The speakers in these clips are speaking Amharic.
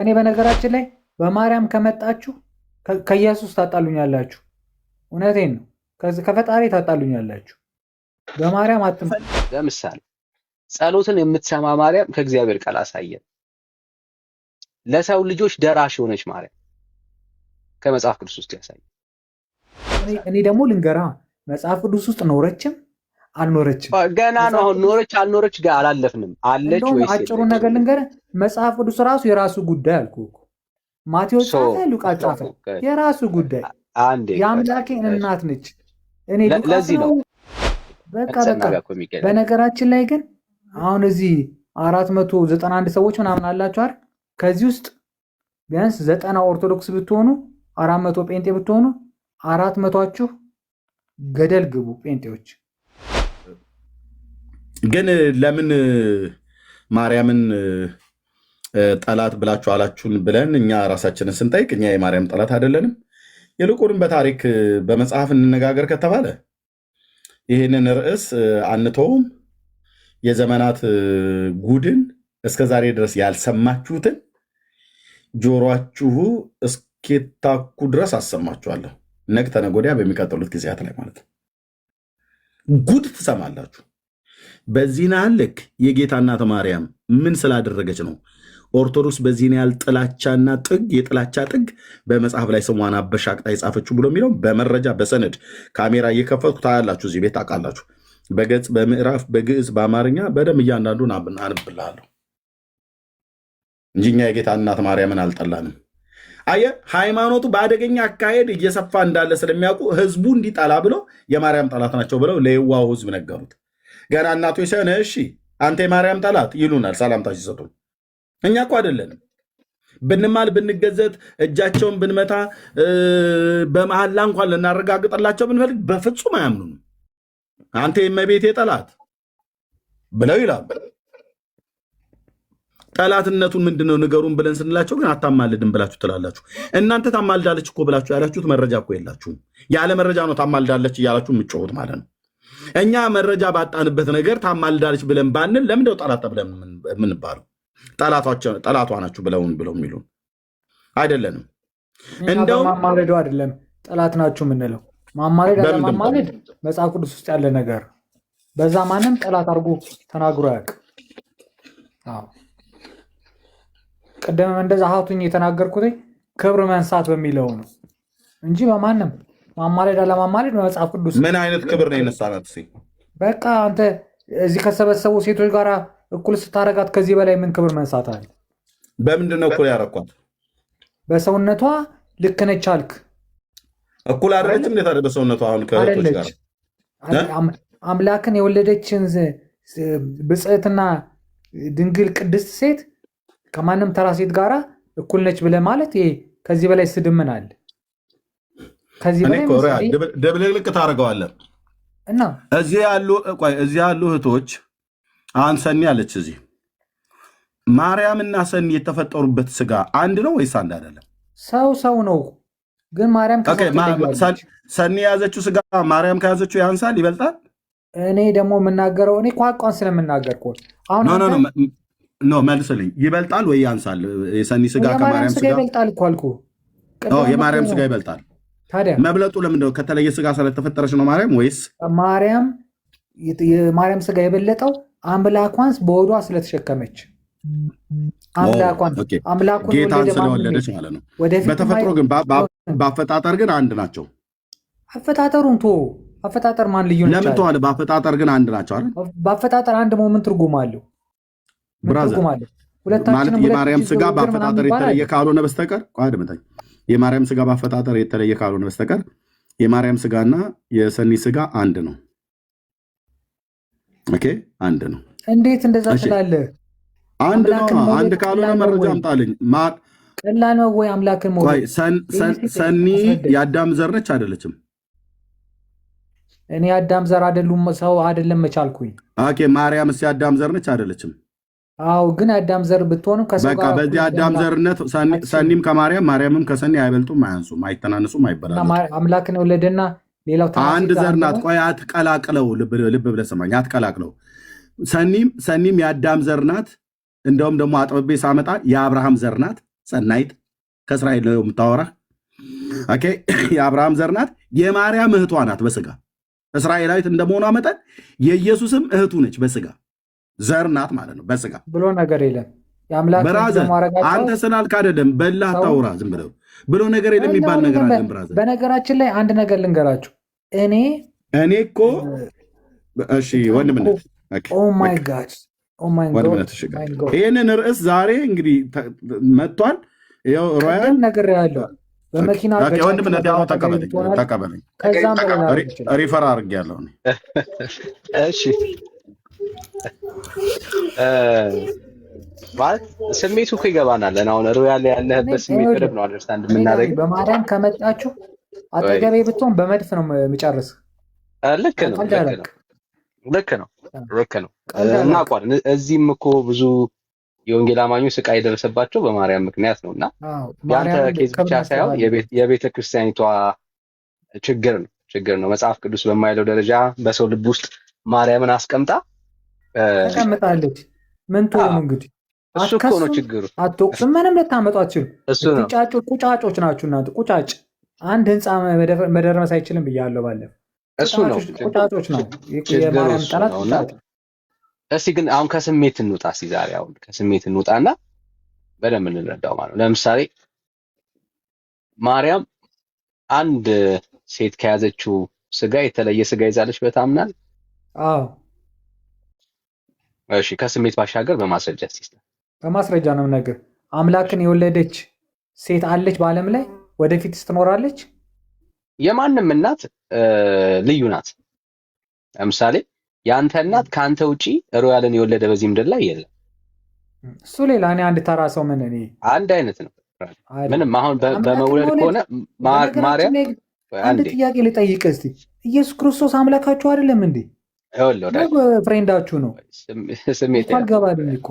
እኔ በነገራችን ላይ በማርያም ከመጣችሁ ከኢየሱስ ታጣሉኛላችሁ። እውነቴን ነው። ከፈጣሪ ታጣሉኛላችሁ። በማርያም አትም ለምሳሌ ጸሎትን የምትሰማ ማርያም ከእግዚአብሔር ቃል አሳየን። ለሰው ልጆች ደራሽ የሆነች ማርያም ከመጽሐፍ ቅዱስ ውስጥ ያሳየን። እኔ ደግሞ ልንገራ መጽሐፍ ቅዱስ ውስጥ ኖረችም አልኖረችም ገና ነው። አሁን ኖረች አልኖረች ጋር አላለፍንም። አለች ወይስ አጭሩ ነገር ልንገርህ፣ መጽሐፍ ቅዱስ ራሱ የራሱ ጉዳይ አልኩህ እኮ። ማቴዎስ ጻፈ፣ ሉቃስ ጻፈ፣ የራሱ ጉዳይ። የአምላኬ እናት ነች። እኔ ለዚህ ነው በቃ። በነገራችን ላይ ግን አሁን እዚህ 491 ሰዎች ምናምን አላችሁ አይደል? ከዚህ ውስጥ ቢያንስ 90 ኦርቶዶክስ ብትሆኑ 400 ጴንጤ ብትሆኑ 400ችሁ ገደል ግቡ ጴንጤዎች። ግን ለምን ማርያምን ጠላት ብላችሁ አላችሁን ብለን እኛ ራሳችንን ስንጠይቅ እኛ የማርያም ጠላት አይደለንም። ይልቁንም በታሪክ በመጽሐፍ እንነጋገር ከተባለ ይህንን ርዕስ አንተውም። የዘመናት ጉድን እስከ ዛሬ ድረስ ያልሰማችሁትን ጆሮአችሁ እስኪታኩ ድረስ አሰማችኋለሁ። ነገ ተነገ ወዲያ በሚቀጥሉት ጊዜያት ላይ ማለት ነው ጉድ ትሰማላችሁ። በዚህን ያህል ልክ የጌታ እናት ማርያም ምን ስላደረገች ነው ኦርቶዶክስ በዚህን ያህል ጥላቻና ጥግ የጥላቻ ጥግ በመጽሐፍ ላይ ስሟን አበሻቅጣ የጻፈችው ብሎ የሚለው በመረጃ በሰነድ ካሜራ እየከፈትኩ ታያላችሁ። እዚህ ቤት ታውቃላችሁ። በገጽ በምዕራፍ በግዕዝ በአማርኛ በደንብ እያንዳንዱን አንብልሃለሁ እንጂ እኛ የጌታ እናት ማርያምን አልጠላንም። አየህ፣ ሃይማኖቱ በአደገኛ አካሄድ እየሰፋ እንዳለ ስለሚያውቁ ህዝቡ እንዲጠላ ብለው የማርያም ጠላት ናቸው ብለው ለየዋሁ ህዝብ ነገሩት። ገና እናቶች ሳይሆን እሺ አንተ የማርያም ጠላት ይሉናል ሰላምታ ሲሰጡ። እኛ እኮ አይደለንም። ብንማል ብንገዘት እጃቸውን ብንመታ በመሐላ እንኳን ልናረጋግጥላቸው ብንፈልግ በፍጹም አያምኑንም። አንተ የእመቤቴ ጠላት ብለው ይላሉ። ጠላትነቱን ምንድነው ንገሩን ብለን ስንላቸው ግን አታማልድም ብላችሁ ትላላችሁ። እናንተ ታማልዳለች እኮ ብላችሁ ያላችሁት መረጃ እኮ የላችሁም። ያለ መረጃ ነው ታማልዳለች እያላችሁ የምትጮሁት ማለት ነው። እኛ መረጃ ባጣንበት ነገር ታማልዳለች ብለን ባንል ለምንድነው ጠላት ብለን የምንባለው? ጠላቷ ናችሁ ብለው የሚሉን አይደለንም። እንደውም ማማለዱ አይደለም ጠላት ናችሁ የምንለው። ማማለድ አለማማለድ መጽሐፍ ቅዱስ ውስጥ ያለ ነገር፣ በዛ ማንም ጠላት አድርጎ ተናግሮ አያውቅም። ቅድም እንደዛ ሀቱኝ የተናገርኩት ክብር መንሳት በሚለው ነው እንጂ በማንም ማማለድ አለማማለድ በመጽሐፍ ቅዱስ። ምን አይነት ክብር ነው የነሳናት? በቃ አንተ እዚህ ከሰበሰቡ ሴቶች ጋር እኩል ስታረጋት ከዚህ በላይ ምን ክብር መንሳት አለ? በምንድን ነው እኩል ያረኳት? በሰውነቷ ልክ ነች አልክ። እኩል አደረችም እንዴት አለ? በሰውነቷ አሁን ከቶች ጋር አምላክን የወለደችን ብጽዕትና ድንግል ቅድስት ሴት ከማንም ተራ ሴት ጋር እኩል ነች ብለህ ማለት ይሄ ከዚህ በላይ ስድብ ምን አለ? ከዚህ በላይ ድብልቅልቅ ታደርገዋለህ። እና እዚህ ያሉ እህቶች አሁን ሰኒ አለች እዚህ ማርያምና ሰኒ የተፈጠሩበት ስጋ አንድ ነው ወይስ አንድ አይደለም? ሰው ነው ግን ማርያም ሰኒ የያዘችው ስጋ ማርያም ከያዘችው ያንሳል ይበልጣል? እኔ ደግሞ የምናገረው እኔ ቋንቋን ስለምናገር እኮ አሁን መልስልኝ። ይበልጣል ወይ ያንሳል? የሰኒ ስጋ ከማርያም ስጋ ይበልጣል እኮ አልኩህ። የማርያም ስጋ ይበልጣል። ታዲያ መብለጡ ለምንድነው? ከተለየ ስጋ ስለተፈጠረች ነው ማርያም ወይስ የማርያም ስጋ የበለጠው አምላኳን በሆዷ ስለተሸከመች አምላኩን ጌታን ስለወለደች ማለት ነው። በተፈጥሮ ግን በአፈጣጠር ግን አንድ ናቸው። አፈጣጠሩን አፈጣጠር ማን ልዩ ነው? ለምን ተዋለ? በአፈጣጠር ግን አንድ ናቸው አይደል? በአፈጣጠር አንድ ምን ትርጉም አለው? ማለት የማርያም ስጋ በአፈጣጠር የተለየ ካልሆነ በስተቀር የማርያም ስጋ በአፈጣጠር የተለየ ካልሆነ በስተቀር የማርያም ስጋና የሰኒ ስጋ አንድ ነው። ኦኬ አንድ ነው። እንዴት እንደዛ ትላለህ? አንድ ነው። አንድ ካልሆነ መረጃ አምጣልኝ። ቀላል ነው ወይ? አምላክን ሞት ሰኒ የአዳም ዘር ነች አይደለችም? እኔ የአዳም ዘር አይደሉም ሰው አይደለም መቻልኩኝ። ኦኬ ማርያምስ የአዳም ዘር ነች አይደለችም? አዎ ግን አዳም ዘር ብትሆንም ከሰው ጋር በዚህ አዳም ዘርነት ሰኒም ከማርያም ማርያምም ከሰኒ አይበልጡም፣ አያንሱም፣ አይተናነሱም፣ አይበላሉም። አምላክን የወለደና ሌላው አንድ ዘር ናት። ቆይ አትቀላቅለው፣ ልብ ብለህ ስማኝ፣ አትቀላቅለው። ሰኒም የአዳም ዘር ናት። እንደውም ደግሞ አጥብቤ ሳመጣ የአብርሃም ዘር ናት። ሰናይት ከእስራኤል ነው የምታወራ። ኦኬ የአብርሃም ዘር ናት። የማርያም እህቷ ናት በስጋ እስራኤላዊት እንደመሆኗ መጠን የኢየሱስም እህቱ ነች በስጋ ዘር ናት ማለት ነው። በስጋ ብሎ ነገር የለም። የአምላክ ብራዘር አንተ ስላልክ አይደለም በላህ ታውራ ዝም ብለው ብሎ ነገር የለም የሚባል ነገር አለ ብራዘር። በነገራችን ላይ አንድ ነገር ልንገራችሁ። እኔ እኮ እሺ ወንድምነት ኦ ማይ ጋድ ይህንን ርዕስ ዛሬ እንግዲህ መጥቷል። ይኸው ሮያል ነገር ያለው በመኪና ወንድምነት ያው ተቀበለኝ ሪፈር አድርጌያለሁ። እሺ ማለት ስሜቱ እኮ ይገባናል። አሁን ሮያል ያለህበት ስሜት በደንብ ነው አንደርስታንድ የምናደርገው። በማርያም ከመጣችሁ አጠገቤ ብትሆን በመድፍ ነው የምጨርስ። ልክ ነው እናውቋል። እዚህም እኮ ብዙ የወንጌል አማኞች ስቃይ የደረሰባቸው በማርያም ምክንያት ነው እና ያንተ ኬዝ ብቻ ሳይሆን የቤተ ክርስቲያኒቷ ችግር ነው። መጽሐፍ ቅዱስ በማይለው ደረጃ በሰው ልብ ውስጥ ማርያምን አስቀምጣ ተቀምጣለች። ምን ትሆኑ እንግዲህ እሱ እኮ ነው ችግሩ። አትወቅስም፣ ምንም ልታመጡ አትችሉም። ቁጫጮች ናችሁ እናንተ። ቁጫጭ አንድ ህንፃ መደረመስ አይችልም ብያለሁ ባለፈው። እሱ ነው ቁጫጮች ነው የማርያም ጠላት ቁጫጭ። እስቲ ግን አሁን ከስሜት እንውጣ። ዛሬ አሁን ከስሜት እንውጣና በደንብ እንረዳው ማለት ነው። ለምሳሌ ማርያም አንድ ሴት ከያዘችው ስጋ የተለየ ስጋ ይዛለች በታምናል? አዎ። እሺ ከስሜት ባሻገር በማስረጃ ሲስተም በማስረጃ ነው ነገር አምላክን የወለደች ሴት አለች በዓለም ላይ ወደፊት ትኖራለች። የማንም እናት ልዩ ናት። ለምሳሌ ያንተ እናት ካንተ ውጪ ሮያልን የወለደ በዚህ ምድር ላይ የለም። እሱ ሌላ እኔ አንድ ተራ ሰው ምን እኔ አንድ አይነት ነው ምንም። አሁን በመውለድ ከሆነ ማርያም አንድ ጥያቄ ልጠይቅ እስቲ። ኢየሱስ ክርስቶስ አምላካችሁ አይደለም እንዴ? ፍሬንዳችሁ ነው። ስሜት አልገባልኝ እኮ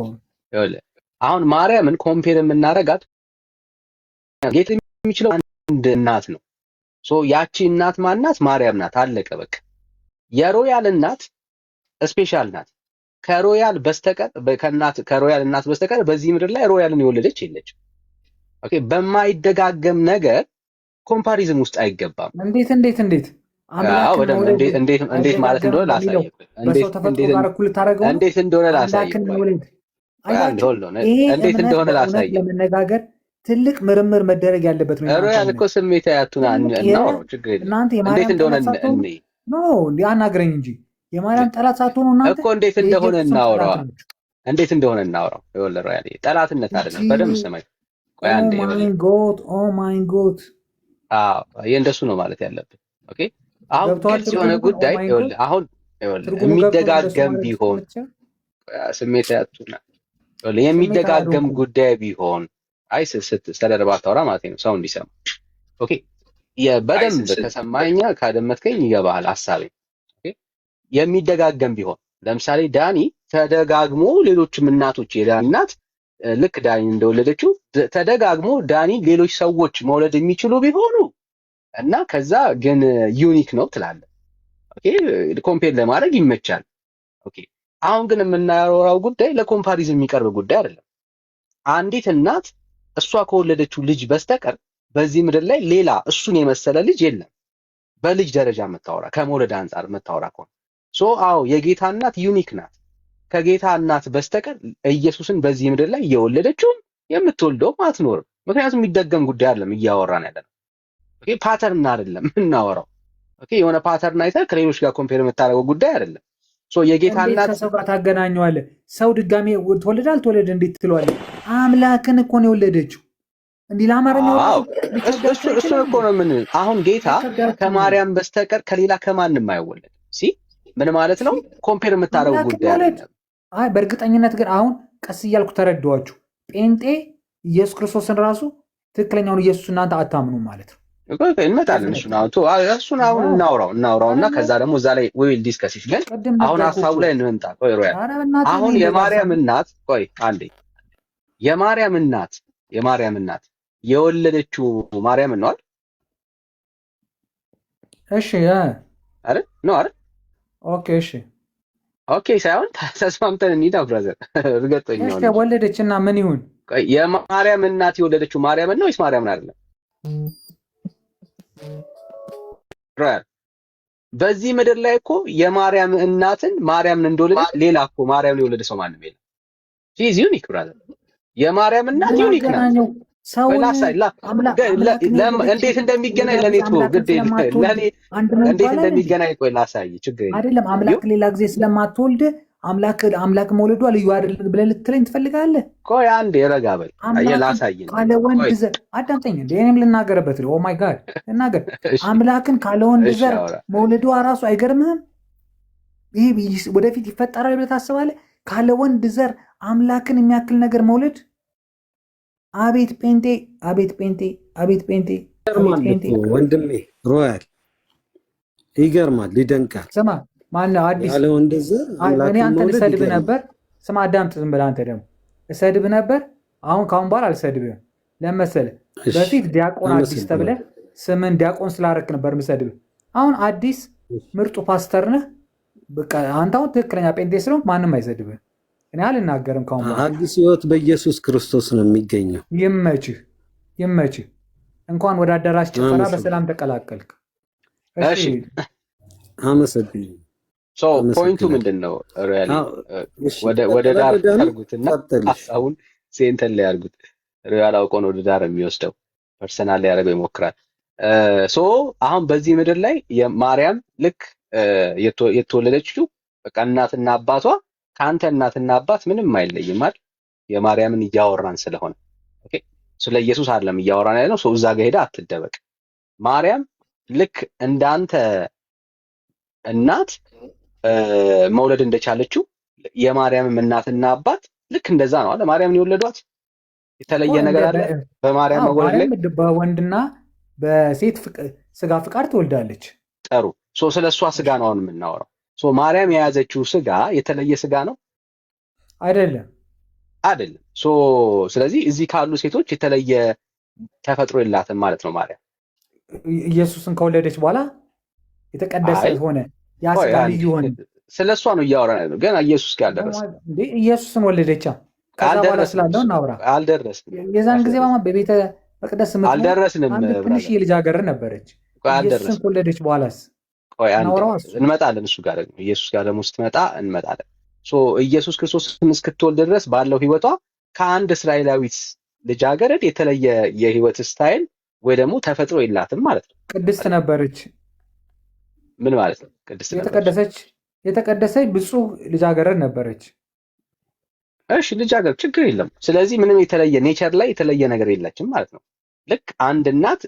አሁን ማርያምን ኮምፔር የምናረጋት ጌታ የሚችለው አንድ እናት ነው። ያቺ እናት ማናት? ማርያም ናት። አለቀ በቃ። የሮያል እናት ስፔሻል ናት። ከሮያል እናት በስተቀር በዚህ ምድር ላይ ሮያልን የወለደች የለችም። ኦኬ በማይደጋገም ነገር ኮምፓሪዝም ውስጥ አይገባም። እንዴት ማለት እንደሆነ ላሳየህ። እንዴት እንደሆነ ላሳየህ። ለመነጋገር ትልቅ ምርምር መደረግ ያለበት ነው። ሮያል እኮ ስሜት ያቱና እናውራው ችግር የለም። እንዴት እንደሆነ አናግረኝ እንጂ የማርያም ጠላት ሳትሆኑ እናንተ እኮ እንዴት እንደሆነ እናውራው። ይኸውልህ ሮያል ጠላትነት አይደለም። በደምብ ስማኝ። ቆይ አንዴ ኦ ማይ ጎድ እንደሱ ነው ማለት ያለብን። ኦኬ አሁን ግልጽ የሆነ ጉዳይ አሁን የሚደጋገም ቢሆን ስሜት ያቱና የሚደጋገም ጉዳይ ቢሆን አይ ስተደርባ ታውራ ማለት ነው ሰው እንዲሰማ። ኦኬ በደንብ ከሰማኛ ካደመጥከኝ ይገባሃል ሐሳቤ። ኦኬ የሚደጋገም ቢሆን ለምሳሌ ዳኒ ተደጋግሞ ሌሎችም እናቶች የዳኒ እናት ልክ ዳኒ እንደወለደችው ተደጋግሞ ዳኒ ሌሎች ሰዎች መውለድ የሚችሉ ቢሆኑ እና ከዛ ግን ዩኒክ ነው ትላለህ። ኦኬ ኮምፔር ለማድረግ ይመቻል። ኦኬ አሁን ግን የምናወራው ጉዳይ ለኮምፓሪዝን የሚቀርብ ጉዳይ አይደለም። አንዲት እናት እሷ ከወለደችው ልጅ በስተቀር በዚህ ምድር ላይ ሌላ እሱን የመሰለ ልጅ የለም። በልጅ ደረጃ መታወራ ከመውለድ አንጻር መታወራ ከሆነ አዎ የጌታ እናት ዩኒክ ናት። ከጌታ እናት በስተቀር ኢየሱስን በዚህ ምድር ላይ እየወለደችው የምትወልደው አትኖርም። ምክንያቱም የሚደገም ጉዳይ አይደለም እያወራን ያለነው። ኦኬ ፓተርን አይደለም የምናወራው። ኦኬ የሆነ ፓተርን አይተህ ከሌሎች ጋር ኮምፔር የምታደርገው ጉዳይ አይደለም። የጌታ እናት ከሰው ጋር ታገናኘዋለህ። ሰው ድጋሜ ተወለደ አልተወለደ እንዴት ትለዋለህ? አምላክን እኮ ነው የወለደችው። እንዲህ ለአማርኛው እሱ እኮ ነው ምን አሁን ጌታ ከማርያም በስተቀር ከሌላ ከማንም አይወለድም። ምን ማለት ነው? ኮምፔር የምታደርገው ጉዳይ አይደለም። በእርግጠኝነት ግን አሁን ቀስ እያልኩ ተረዳኋችሁ። ጴንጤ ኢየሱስ ክርስቶስን ራሱ ትክክለኛውን ኢየሱስ እናንተ አታምኑም ማለት ነው። እንመጣለን እሱን አሁን እናውራውና ከዛ ደግሞ እዛ ላይ ዊል ዲስከስ ግን አሁን ሐሳቡ ላይ እንምጣ። ቆይ ሮያል አሁን የማርያም እናት የወለደችው ማርያም ነው አይደል? እሺ አይደል ነው አይደል? ኦኬ ሳይሆን ተስማምተን እንሂዳ ብራዘር። እርግጠኛ ወለደችና ምን ይሁን የማርያም እናት የወለደችው ማርያምን ነው ወይስ ማርያምን አይደለም? በዚህ ምድር ላይ እኮ የማርያም እናትን ማርያምን እንደወለደች ሌላ እኮ ማርያምን የወለደ ሰው ማንም የለም። ሺዝ ዩኒክ ብራዘር። የማርያም እናት ዩኒክ ናት። እንዴት እንደሚገናኝ ለኔ ተወው፣ ግድ ለኔ እንዴት እንደሚገናኝ ቆይ ላሳይ። ችግር የለም አይደለም። አምላክ ሌላ ጊዜ ስለማትወልድ አምላክ መውለዷ ልዩ አይደለም ብለህ ልትለኝ ትፈልጋለህ? ቆይ አንዴ ረጋ በል ላሳይ። ካለ ወንድ ዘር አዳምጠኝ እንዴ፣ እኔም ልናገርበት ነው። ኦ ማይ ጋድ ልናገር። አምላክን ካለ ወንድ ዘር መውለዷ ራሱ አይገርምህም? ይህ ወደፊት ይፈጠራል ብለህ ታስባለህ? ካለ ወንድ ዘር አምላክን የሚያክል ነገር መውለድ። አቤት ጴንጤ፣ አቤት ጴንጤ፣ አቤት ጴንጤ። ወንድሜ ሮያል ይገርማል፣ ይደንቃል። ስማ ማነው አዲስ ያለ ወንድ ዘር እኔ አንተን እሰድብ ነበር። ስማ አዳምጥ፣ ዝም ብለህ አንተ ደግሞ እሰድብ ነበር። አሁን ካሁን በኋላ አልሰድብህም። ለምን መሰለህ? በፊት ዲያቆን አዲስ ተብለህ ስምን ዲያቆን ስላረክ ነበር የምሰድብህ። አሁን አዲስ ምርጡ ፓስተር ነህ። በቃ አንተ አሁን ትክክለኛ ጴንጤ ስለሆንክ ማንም አይሰድብህም። እኔ አልናገርም ካሁን በኋላ። አዲስ ህይወት በኢየሱስ ክርስቶስ ነው የሚገኘው። ይመችህ፣ ይመችህ። እንኳን ወደ አዳራሽ ጭፈራ በሰላም ተቀላቀልክ። እሺ አመሰግናለሁ። ፖይንቱ ምንድን ነው? ወደ ዳር ያርጉትና አሁን ሴንተር ላይ ያርጉት። ሪያል አውቆ ነው ወደ ዳር የሚወስደው፣ ፐርሰናል ላይ ያደርገው ይሞክራል። አሁን በዚህ ምድር ላይ የማርያም ልክ የተወለደችው በቃ እናትና አባቷ ከአንተ እናትና አባት ምንም አይለይም አይደል? የማርያምን እያወራን ስለሆነ ኦኬ፣ ስለ ኢየሱስ አይደለም እያወራን ያለው። እዛ ጋር ሄዳ አትደበቅ። ማርያም ልክ እንዳንተ እናት መውለድ እንደቻለችው የማርያምም እናትና አባት ልክ እንደዛ ነው አለ። ማርያምን የወለዷት የተለየ ነገር አለ በማርያም መወለድ ላይ? በወንድና በሴት ስጋ ፍቃድ ትወልዳለች። ጥሩ። ስለ እሷ ስጋ ነው አሁን የምናወራው። ማርያም የያዘችው ስጋ የተለየ ስጋ ነው አይደለም? አይደለም። ስለዚህ እዚህ ካሉ ሴቶች የተለየ ተፈጥሮ የላትም ማለት ነው ማርያም። ኢየሱስን ከወለደች በኋላ የተቀደሰ ሆነ። ያ ስጋ ልዩ ሆነ። ስለ እሷ ነው እያወራን ያለው። ገና ኢየሱስ ጋር አልደረስንም እንዴ? ኢየሱስ ወለደቻ። ከዛ በኋላ ስላለው እናውራ። አልደረስንም። የዛን ጊዜ በቤተ መቅደስ አልደረስንም። ትንሽ የልጃገረድ ነበረች። ኢየሱስን ከወለደች በኋላስ እንመጣለን። እሱ ጋር ደግሞ ኢየሱስ ጋር ደግሞ ስትመጣ እንመጣለን። ኢየሱስ ክርስቶስን እስክትወልድ ድረስ ባለው ህይወቷ ከአንድ እስራኤላዊት ልጃገረድ የተለየ የህይወት ስታይል ወይ ደግሞ ተፈጥሮ የላትም ማለት ነው። ቅድስት ነበረች። ምን ማለት ነው? ቅድስት የተቀደሰች ብፁዕ ልጃገረድ ነበረች። እሺ ልጃገረድ ችግር የለም። ስለዚህ ምንም የተለየ ኔቸር ላይ የተለየ ነገር የላችም ማለት ነው። ልክ አንድ እናት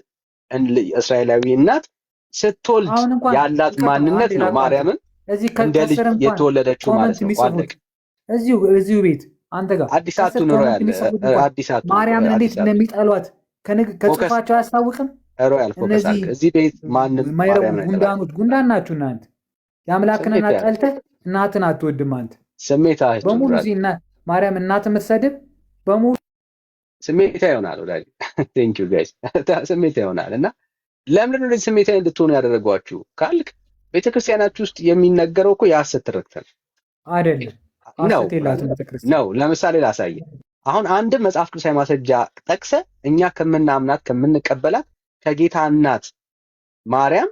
እስራኤላዊ እናት ስትወልድ ያላት ማንነት ነው ማርያምን እንደ ልጅ የተወለደችው ማለት ነው። እዚሁ ቤት አንተ ጋር አዲሳቱ ኑሮ ያለ አዲሳቱ ማርያምን እንዴት እንደሚጠሏት ከጽፋቸው አያስታውቅም? እዚህ ቤት ማንም ጉንዳን ናችሁ እናንተ። የአምላክን እናት ጠልተህ እናትን አትወድም አንተ። ስሜታችሁ በሙሉ እዚህ ማርያም እናት የምትሰድብ በሙሉ ስሜታ ይሆናል። ወዳጅ ቴንክ ዩ ጋይስ ስሜታ ይሆናል። እና ለምንድን ነው ስሜታዊ እንድትሆኑ ያደረጓችሁ ካልክ ቤተክርስቲያናችሁ ውስጥ የሚነገረው እኮ የሐሰት ትርክት አይደለም ነው። ለምሳሌ ላሳየ። አሁን አንድ መጽሐፍ ቅዱሳዊ ማስረጃ ጠቅሰ እኛ ከምናምናት ከምንቀበላት ከጌታ እናት ማርያም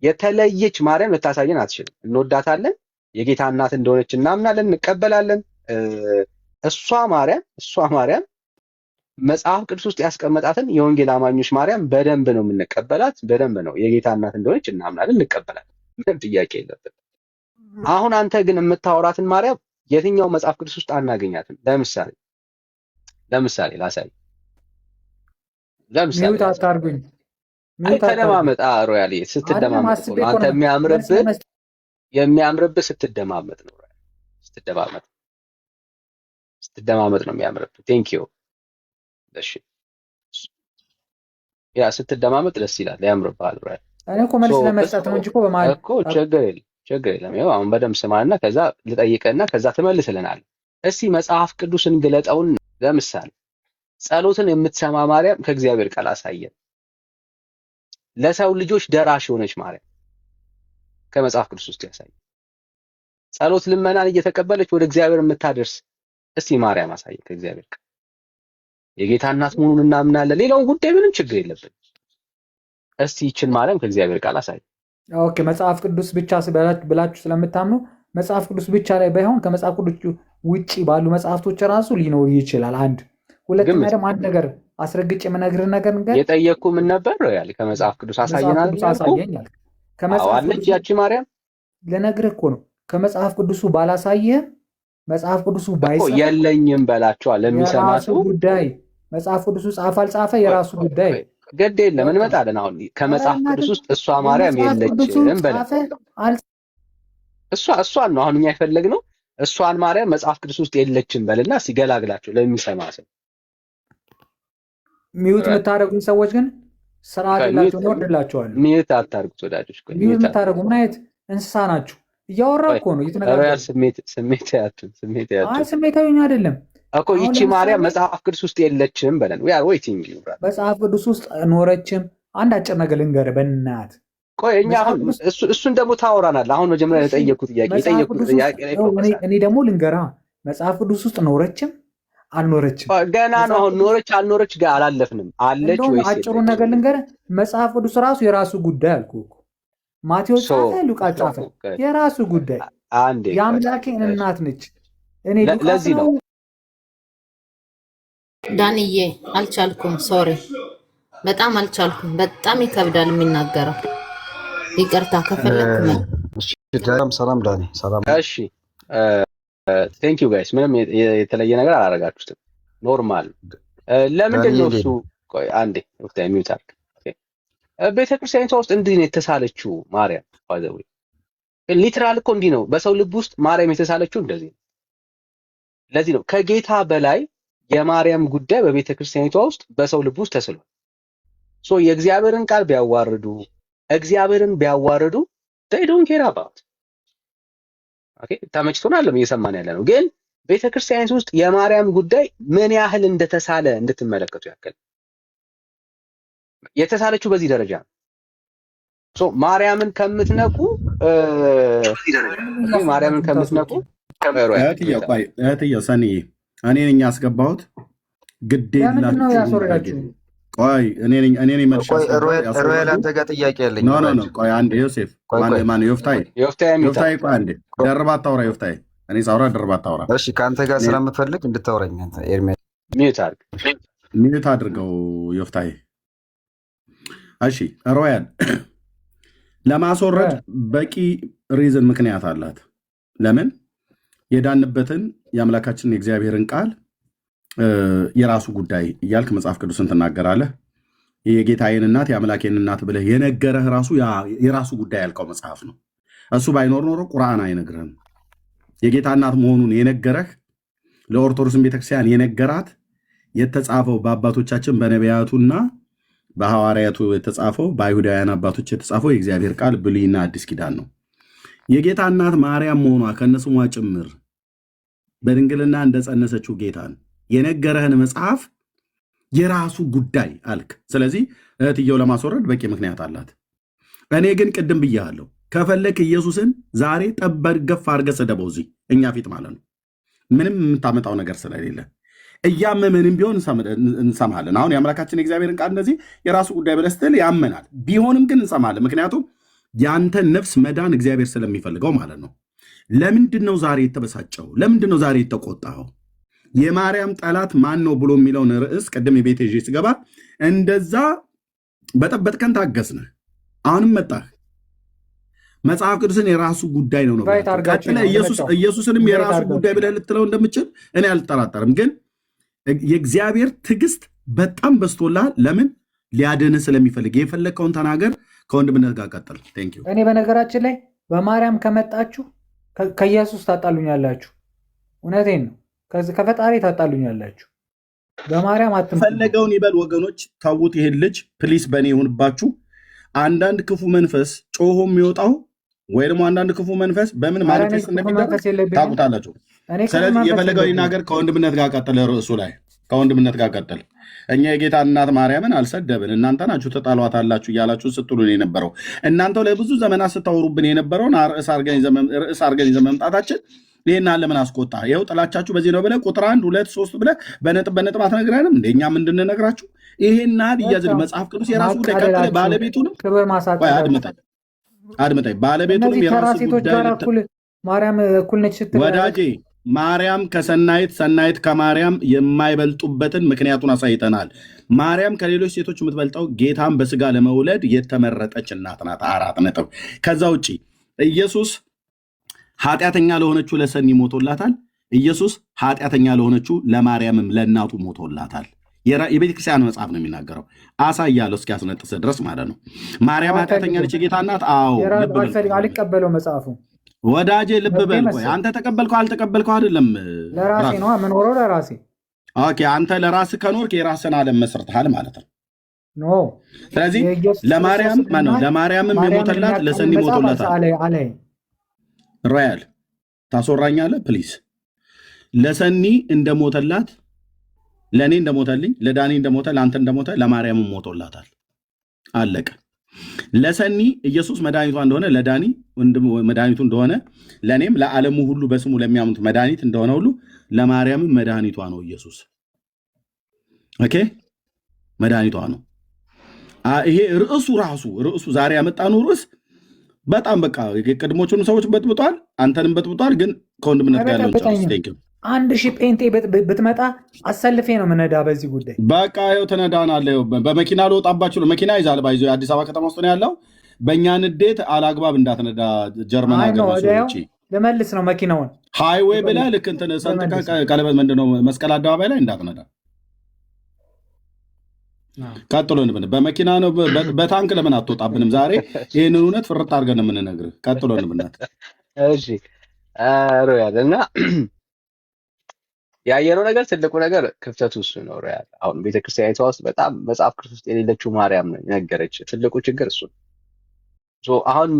የተለየች ማርያም ልታሳየን አትችልም። እንወዳታለን፣ የጌታ እናት እንደሆነች እናምናለን፣ እንቀበላለን። እሷ ማርያም መጽሐፍ ቅዱስ ውስጥ ያስቀመጣትን የወንጌል አማኞች ማርያም በደንብ ነው የምንቀበላት፣ በደንብ ነው የጌታ እናት እንደሆነች እናምናለን፣ እንቀበላለን። ምንም ጥያቄ የለብን። አሁን አንተ ግን የምታወራትን ማርያም የትኛው መጽሐፍ ቅዱስ ውስጥ አናገኛትም። ለምሳሌ ላሳይ። ሚውት አታርጉኝ። ተደማመጥ። ሮያል ስትደማመጥ ነው አንተ የሚያምርብህ ስትደማመጥ ነው። ስትደማመጥ ነው የሚያምርብህ። ቴንክ ዩ። እሺ ያ ስትደማመጥ ደስ ይላል፣ ያምርብሃል። ሮያል እኔ እኮ መልስ ለመስጠት ነው እንጂ እኮ በማለት እኮ ችግር የለም። ያው አሁን በደምብ ስማና ከዛ ልጠይቅህና ከዛ ትመልስልናለህ። እስቲ መጽሐፍ ቅዱስን ግለጠውን። ለምሳሌ ጸሎትን የምትሰማ ማርያም ከእግዚአብሔር ቃል አሳየን። ለሰው ልጆች ደራሽ የሆነች ማርያም ከመጽሐፍ ቅዱስ ውስጥ ያሳይ። ጸሎት ልመናን እየተቀበለች ወደ እግዚአብሔር የምታደርስ እስቲ ማርያም አሳየን ከእግዚአብሔር ቃል። የጌታ እናት መሆኑን እናምናለን። ሌላውን ጉዳይ ምንም ችግር የለብን። እስቲ ይችን ማርያም ከእግዚአብሔር ቃል አሳይ። ኦኬ መጽሐፍ ቅዱስ ብቻ ብላችሁ ስለምታምኑ መጽሐፍ ቅዱስ ብቻ ላይ ባይሆን ከመጽሐፍ ቅዱስ ውጪ ባሉ መጽሐፍቶች ራሱ ሊኖር ይችላል። አንድ ሁለተኛ ደግሞ አንድ ነገር አስረግጬ የምነግርህ ነገር የጠየቅኩ ምን ነበር ያለ ከመጽሐፍ ቅዱስ አሳየናል። ከመጽሐፍ ቅዱስ ያቺ ማርያም ለነግርህ እኮ ነው። ከመጽሐፍ ቅዱሱ ባላሳየህ መጽሐፍ ቅዱሱ ባይጻፍ የለኝም በላቸዋል ለሚሰማ ሰው ጉዳይ። መጽሐፍ ቅዱሱ ጻፈ አልጻፈ የራሱ ጉዳይ፣ ግድ የለም እንመጣለን። አሁን ከመጽሐፍ ቅዱስ ውስጥ እሷ ማርያም የለችም በለ እሷን ነው አሁን እኛ የፈለግነው። እሷን ማርያም መጽሐፍ ቅዱስ ውስጥ የለችም በልና ሲገላግላቸው ለሚሰማ ሰው። ሚውት የምታደርጉን ሰዎች ግን ስርዓት ያላችሁ ነው ወድላችኋለሁ። ሚውት አታርጉት ወዳጆች። ሚውት የምታደርጉ ምን አይነት እንስሳ ናችሁ? እያወራሁ እኮ ነው እየተነጋገርን። ስሜታዊ አይደለም እኮ ይቺ ማርያም መጽሐፍ ቅዱስ ውስጥ የለችም በለን። we are waiting you brother። መጽሐፍ ቅዱስ ውስጥ ኖረችም። አንድ አጭር ነገር ልንገርህ በእናትህ። ቆይ እኛ አሁን እሱን ደግሞ ታወራናለህ። አሁን መጀመሪያ የጠየኩት ጥያቄ እኔ ደግሞ ልንገርህ፣ መጽሐፍ ቅዱስ ውስጥ ኖረችም አልኖረችም ገና ነው። አሁን ኖረች አልኖረች ጋር አላለፍንም። አለች ወይስ አጭሩን ነገር ልንገርህ፣ መጽሐፍ ቅዱስ ራሱ የራሱ ጉዳይ አልኩህ እኮ። ማቴዎስ ጻፈ፣ ሉቃስ ጻፈ፣ የራሱ ጉዳይ። የአምላኬ እናት ነች። እኔ ለዚህ ነው ዳንዬ አልቻልኩም። ሶሪ በጣም አልቻልኩም። በጣም ይከብዳል የሚናገረው። ይቅርታ ከፈለክ ሰላም ዳኒ ሰላም። እሺ ቴንክ ዩ ጋይስ። ምንም የተለየ ነገር አላረጋችሁትም። ኖርማል። ለምንድን ነው እሱ? ቆይ አንዴ ወቅታዊ ሚውት አድርግ። ቤተክርስቲያኒቷ ውስጥ እንዲህ ነው የተሳለችው ማርያም። ባይዘው ሊትራል እኮ እንዲህ ነው በሰው ልብ ውስጥ ማርያም የተሳለችው እንደዚህ ነው። ለዚህ ነው ከጌታ በላይ የማርያም ጉዳይ በቤተክርስቲያኒቷ ውስጥ በሰው ልብ ውስጥ ተስሏል። ሶ የእግዚአብሔርን ቃል ቢያዋርዱ እግዚአብሔርን ቢያዋርዱ they don't care about ኦኬ። ተመችቶናል እየሰማን ያለ ነው። ግን ቤተክርስቲያኒቷ ውስጥ የማርያም ጉዳይ ምን ያህል እንደተሳለ እንድትመለከቱ ያክል የተሳለችው በዚህ ደረጃ ነው። ሶ ማርያምን ከምትነቁ እህትየው ሰኒ እኔ ነኝ ያስገባሁት። ግዴ ላችሁ ቆይ እኔ ነኝ መልሼ ሮያል አንተ ጋር ጥያቄ ያለኝ ኖ ቆይ አንዴ ዮሴፍ ማን ዮፍታይ ቆይ አንዴ ደርባ አታውራ ዮፍታይ። እኔ ሳውራ ደርባ አታውራ። እሺ ከአንተ ጋር ስለምፈልግ እንድታወራኝ አንተ ኤርሚያ ሚዩት አድርገው ዮፍታይ። እሺ ሮያል ለማስወረድ በቂ ሪዝን ምክንያት አላት። ለምን የዳንበትን የአምላካችን የእግዚአብሔርን ቃል የራሱ ጉዳይ እያልክ መጽሐፍ ቅዱስን ትናገራለህ። የጌታዬን እናት የአምላኬን እናት ብለህ የነገረህ ራሱ የራሱ ጉዳይ ያልከው መጽሐፍ ነው። እሱ ባይኖር ኖሮ ቁርአን አይነግርህም። የጌታ እናት መሆኑን የነገረህ ለኦርቶዶክስን ቤተክርስቲያን የነገራት የተጻፈው በአባቶቻችን በነቢያቱና በሐዋርያቱ የተጻፈው በአይሁዳውያን አባቶች የተጻፈው የእግዚአብሔር ቃል ብሉይና አዲስ ኪዳን ነው። የጌታ እናት ማርያም መሆኗ ከነስሟ ጭምር በድንግልና እንደጸነሰችው ጌታን የነገረህን መጽሐፍ የራሱ ጉዳይ አልክ። ስለዚህ እህትየው ለማስወረድ በቂ ምክንያት አላት። እኔ ግን ቅድም ብያለሁ፣ ከፈለክ ኢየሱስን ዛሬ ጠበር ገፍ አድርገህ ስደበው እዚህ እኛ ፊት ማለት ነው። ምንም የምታመጣው ነገር ስለሌለ እያመመንም ቢሆን እንሰማለን። አሁን የአምላካችን የእግዚአብሔርን ቃል እንደዚህ የራሱ ጉዳይ ብለህ ስትል ያመናል። ቢሆንም ግን እንሰማለን። ምክንያቱም የአንተን ነፍስ መዳን እግዚአብሔር ስለሚፈልገው ማለት ነው። ለምንድን ነው ዛሬ የተበሳጨው? ለምንድን ነው ዛሬ የተቆጣው? የማርያም ጠላት ማን ነው ብሎ የሚለውን ርዕስ ቅድም የቤት ይዤ ስገባ እንደዛ በጠበጥቀን ታገስነህ። አሁንም መጣህ መጽሐፍ ቅዱስን የራሱ ጉዳይ ነው ነው ኢየሱስንም የራሱ ጉዳይ ብለህ ልትለው እንደምችል እኔ አልጠራጠርም። ግን የእግዚአብሔር ትዕግስት በጣም በዝቶልሃል። ለምን? ሊያድንህ ስለሚፈልግ። የፈለግከውን ተናገር። ከወንድምነት ጋር ቀጥል። ቴንክ ዩ። እኔ በነገራችን ላይ በማርያም ከመጣችሁ ከኢየሱስ ታጣሉኛላችሁ። እውነቴን ነው። ከፈጣሪ ታጣሉኛላችሁ። በማርያም ፈለገውን ይበል። ወገኖች ታውት ይሄን ልጅ ፕሊስ፣ በእኔ ይሁንባችሁ። አንዳንድ ክፉ መንፈስ ጮሆ የሚወጣው ወይ ደግሞ አንዳንድ ክፉ መንፈስ በምን ማኒፌስት እንደሚደረግ ታውቁታላችሁ። ስለዚህ የፈለገውን ይናገር። ከወንድምነት ጋር ቀጥል። ርዕሱ ላይ ከወንድምነት ጋር ቀጥል። እኛ የጌታ እናት ማርያምን አልሰደብን፣ እናንተ ናችሁ ተጣሏታላችሁ እያላችሁ ስትሉን የነበረው እናንተው ለብዙ ዘመናት ስታወሩብን የነበረውን ርዕስ አድርገን ይዘን መምጣታችን ይሄን ለምን አስቆጣ? ይኸው ጥላቻችሁ በዚህ ነው ብለህ ቁጥር 1 2 3 ብለህ በነጥብ አትነግረንም እንደ እኛም እንድንነግራችሁ ይሄን ይያዝል መጽሐፍ ቅዱስ የራሱ ጉዳይ ቀጥለ ባለቤቱንም ክብር ማሳጣት አድምጠኝ ባለቤቱንም የራሱ ጉዳይ ማርያም እኩል ነች ስትል ወዳጄ ማርያም ከሰናይት ሰናይት ከማርያም የማይበልጡበትን ምክንያቱን አሳይተናል። ማርያም ከሌሎች ሴቶች የምትበልጠው ጌታን በስጋ ለመውለድ የተመረጠች እናት ናት። 4 ነጥብ። ከዛ ውጪ ኢየሱስ ኃጢአተኛ ለሆነችው ለሰኒ ሞቶላታል። ኢየሱስ ኃጢአተኛ ለሆነችው ለማርያምም ለእናቱ ሞቶላታል። የቤተክርስቲያን መጽሐፍ ነው የሚናገረው። አሳያለሁ እስኪያስነጥስ ድረስ ማለት ነው። ማርያም ኃጢአተኛ ነች የጌታ እናት። አዎ አልቀበለው መጽሐፉ ወዳጄ ልብ በል። ቆይ አንተ ተቀበልከው አልተቀበልከው አይደለም። ለራሴ ነው የምኖረው ለራሴ። ኦኬ አንተ ለራስህ ከኖርክ የራስህን ዓለም መስርተሃል ማለት ነው። ኖ ስለዚህ ለማርያም ማነው ለማርያምም የሞተላት ለሰኒ ሞቶላታል። ሮያል ታስወራኛለህ ፕሊዝ። ለሰኒ እንደሞተላት ለእኔ እንደሞተልኝ ለዳኒ እንደሞተ ለአንተ እንደሞተ ለማርያምም ሞቶላታል። አለቀ። ለሰኒ ኢየሱስ መድኃኒቷ እንደሆነ ለዳኒ መድኃኒቱ እንደሆነ ለእኔም ለዓለሙ ሁሉ በስሙ ለሚያምኑት መድኃኒት እንደሆነ ሁሉ ለማርያምም መድኃኒቷ ነው ኢየሱስ። ኦኬ መድኃኒቷ ነው። ይሄ ርዕሱ ዛሬ ያመጣነው ርዕስ በጣም በቃ የቀድሞቹን ሰዎች በጥብጧል፣ አንተንም በጥብጧል። ግን ከወንድምነት ጋር ያለውን ጨርስ። 1000 ጴንጤ ብትመጣ አሰልፌ ነው ምነዳ በዚህ ጉዳይ። በቃ ይኸው ትነዳናለህ። በመኪና ልወጣባችሁ ነው። መኪና ይዛል ባይዞ የአዲስ አበባ ከተማ ውስጥ ነው ያለው። በእኛ ንዴት አላግባብ እንዳትነዳ። ጀርመን ሀገር ውጭ ልመልስ ነው መኪናውን ሃይዌይ ብለህ ልክ እንትን ሰንጥቀህ ቀለበት ምንድነው መስቀል አደባባይ ላይ እንዳትነዳ። ቀጥሎ እንብን በመኪና ነው በታንክ ለምን አትወጣብንም? ዛሬ ይህንን እውነት ፍርጥ አድርገን የምንነግርህ። ቀጥሎ እንብናት። እሺ ሮያል እና ያየነው ነገር ትልቁ ነገር ክፍተቱ እሱ ነው። ሮያል አሁን ቤተክርስቲያኒቷ ውስጥ በጣም መጽሐፍ ቅዱስ ውስጥ የሌለችው ማርያም ነው ነገረች። ትልቁ ችግር እሱ ነው። አሁን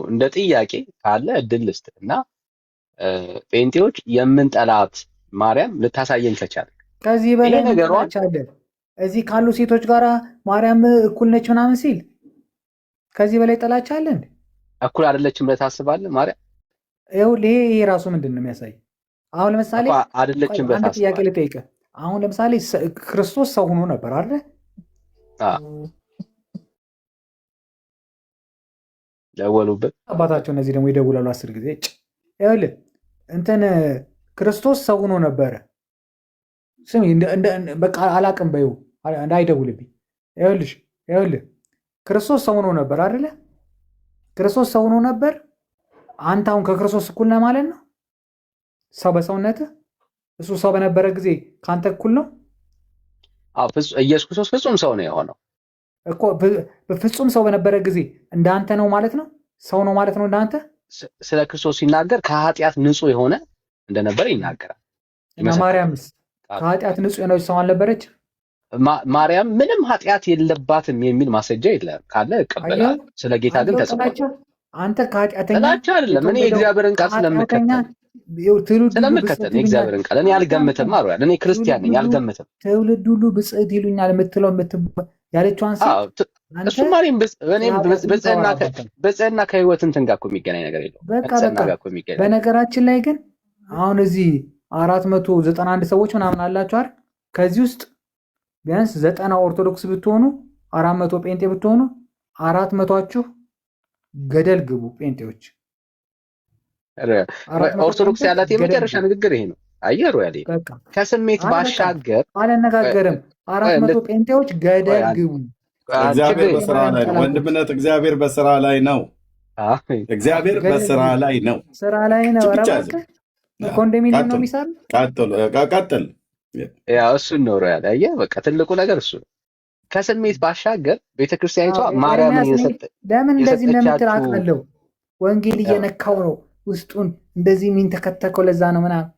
እንደ ጥያቄ ካለ እድል ልስጥ እና ጴንጤዎች የምንጠላት ማርያም ልታሳየን ከቻለ ከዚህ በላይ ነገሯቻለን እዚህ ካሉ ሴቶች ጋር ማርያም እኩል ነች ምናምን ሲል ከዚህ በላይ ጥላቻ አለ እንዴ? እኩል አይደለችም ብለህ ታስባለህ? ማርያም ይሄ ራሱ ምንድን ነው የሚያሳይ? አሁን ለምሳሌ አይደለችም ብለህ ታስባለህ? ጥያቄ ልጠይቅህ። አሁን ለምሳሌ ክርስቶስ ሰው ሆኖ ነበር አይደል? ደወሉበት አባታቸው። እነዚህ ደግሞ ይደውላሉ 10 ጊዜ። ይኸውልህ እንትን ክርስቶስ ሰው ሆኖ ነበረ። ስሚ በቃ አላቅም በይው እንዳይደውልብኝ። ይኸውልህ ክርስቶስ ሰው ሆኖ ነበር አይደለ? ክርስቶስ ሰው ሆኖ ነበር። አንተ አሁን ከክርስቶስ እኩል ነህ ማለት ነው? ሰው በሰውነትህ እሱ ሰው በነበረ ጊዜ ከአንተ እኩል ነው? ኢየሱስ ክርስቶስ ፍጹም ሰው ነው የሆነው እኮ። ፍጹም ሰው በነበረ ጊዜ እንዳንተ ነው ማለት ነው? ሰው ነው ማለት ነው እንዳንተ? ስለ ክርስቶስ ሲናገር ከኃጢአት ንጹህ የሆነ እንደነበር ይናገራል። እና ማርያምስ ከኃጢአት ንጹህ የሆነች ሰው አልነበረች? ማርያም ምንም ኃጢአት የለባትም የሚል ማስረጃ የለም። ካለ እቀበላለሁ። ስለ ጌታ ግን ተጽፏል። አንተ ከኃጢአተኛ ጥላቻ አይደለም። እኔ የእግዚአብሔርን ቃል ስለምከተል የእግዚአብሔርን ቃል እኔ አልገምትም። አሮያል እኔ ክርስቲያን ነኝ፣ አልገምትም። ትውልድ ሁሉ ብጽዕት ይሉኛል የምትለው ያለችዋን እሱ ማርያም ብጽዕና ከህይወት እንትን ጋር እኮ የሚገናኝ ነገር የለውም። በነገራችን ላይ ግን አሁን እዚህ 491 ሰዎች ምናምን አላችሁ አይደል? ከዚህ ውስጥ ቢያንስ 90 ኦርቶዶክስ ብትሆኑ 400 ጴንጤ ብትሆኑ 400ችሁ ገደል ግቡ ጴንጤዎች። ኦርቶዶክስ ያላት የመጨረሻ ንግግር ይሄ ነው። አየሩ ያለ ከስሜት ባሻገር አልነጋገርም። 400 ጴንጤዎች ገደል ግቡ። እግዚአብሔር በስራ ላይ ነው ወንድምነት። እግዚአብሔር በስራ ላይ ነው። እግዚአብሔር በስራ ላይ ነው። ስራ ላይ ነው። ኮንዶሚኒየም ነው የሚሰራው። ቀጥል። ያው እሱን ነው ያለ። አየህ በቃ ትልቁ ነገር እሱ ነው። ከስሜት ባሻገር ቤተክርስቲያኒቷ ማርያምን ለምን እንደዚህ እንደምትል አውቃለሁ። ወንጌል እየነካው ነው ውስጡን እንደዚህ የሚንተከተከው ለዛ ነው ምናምን።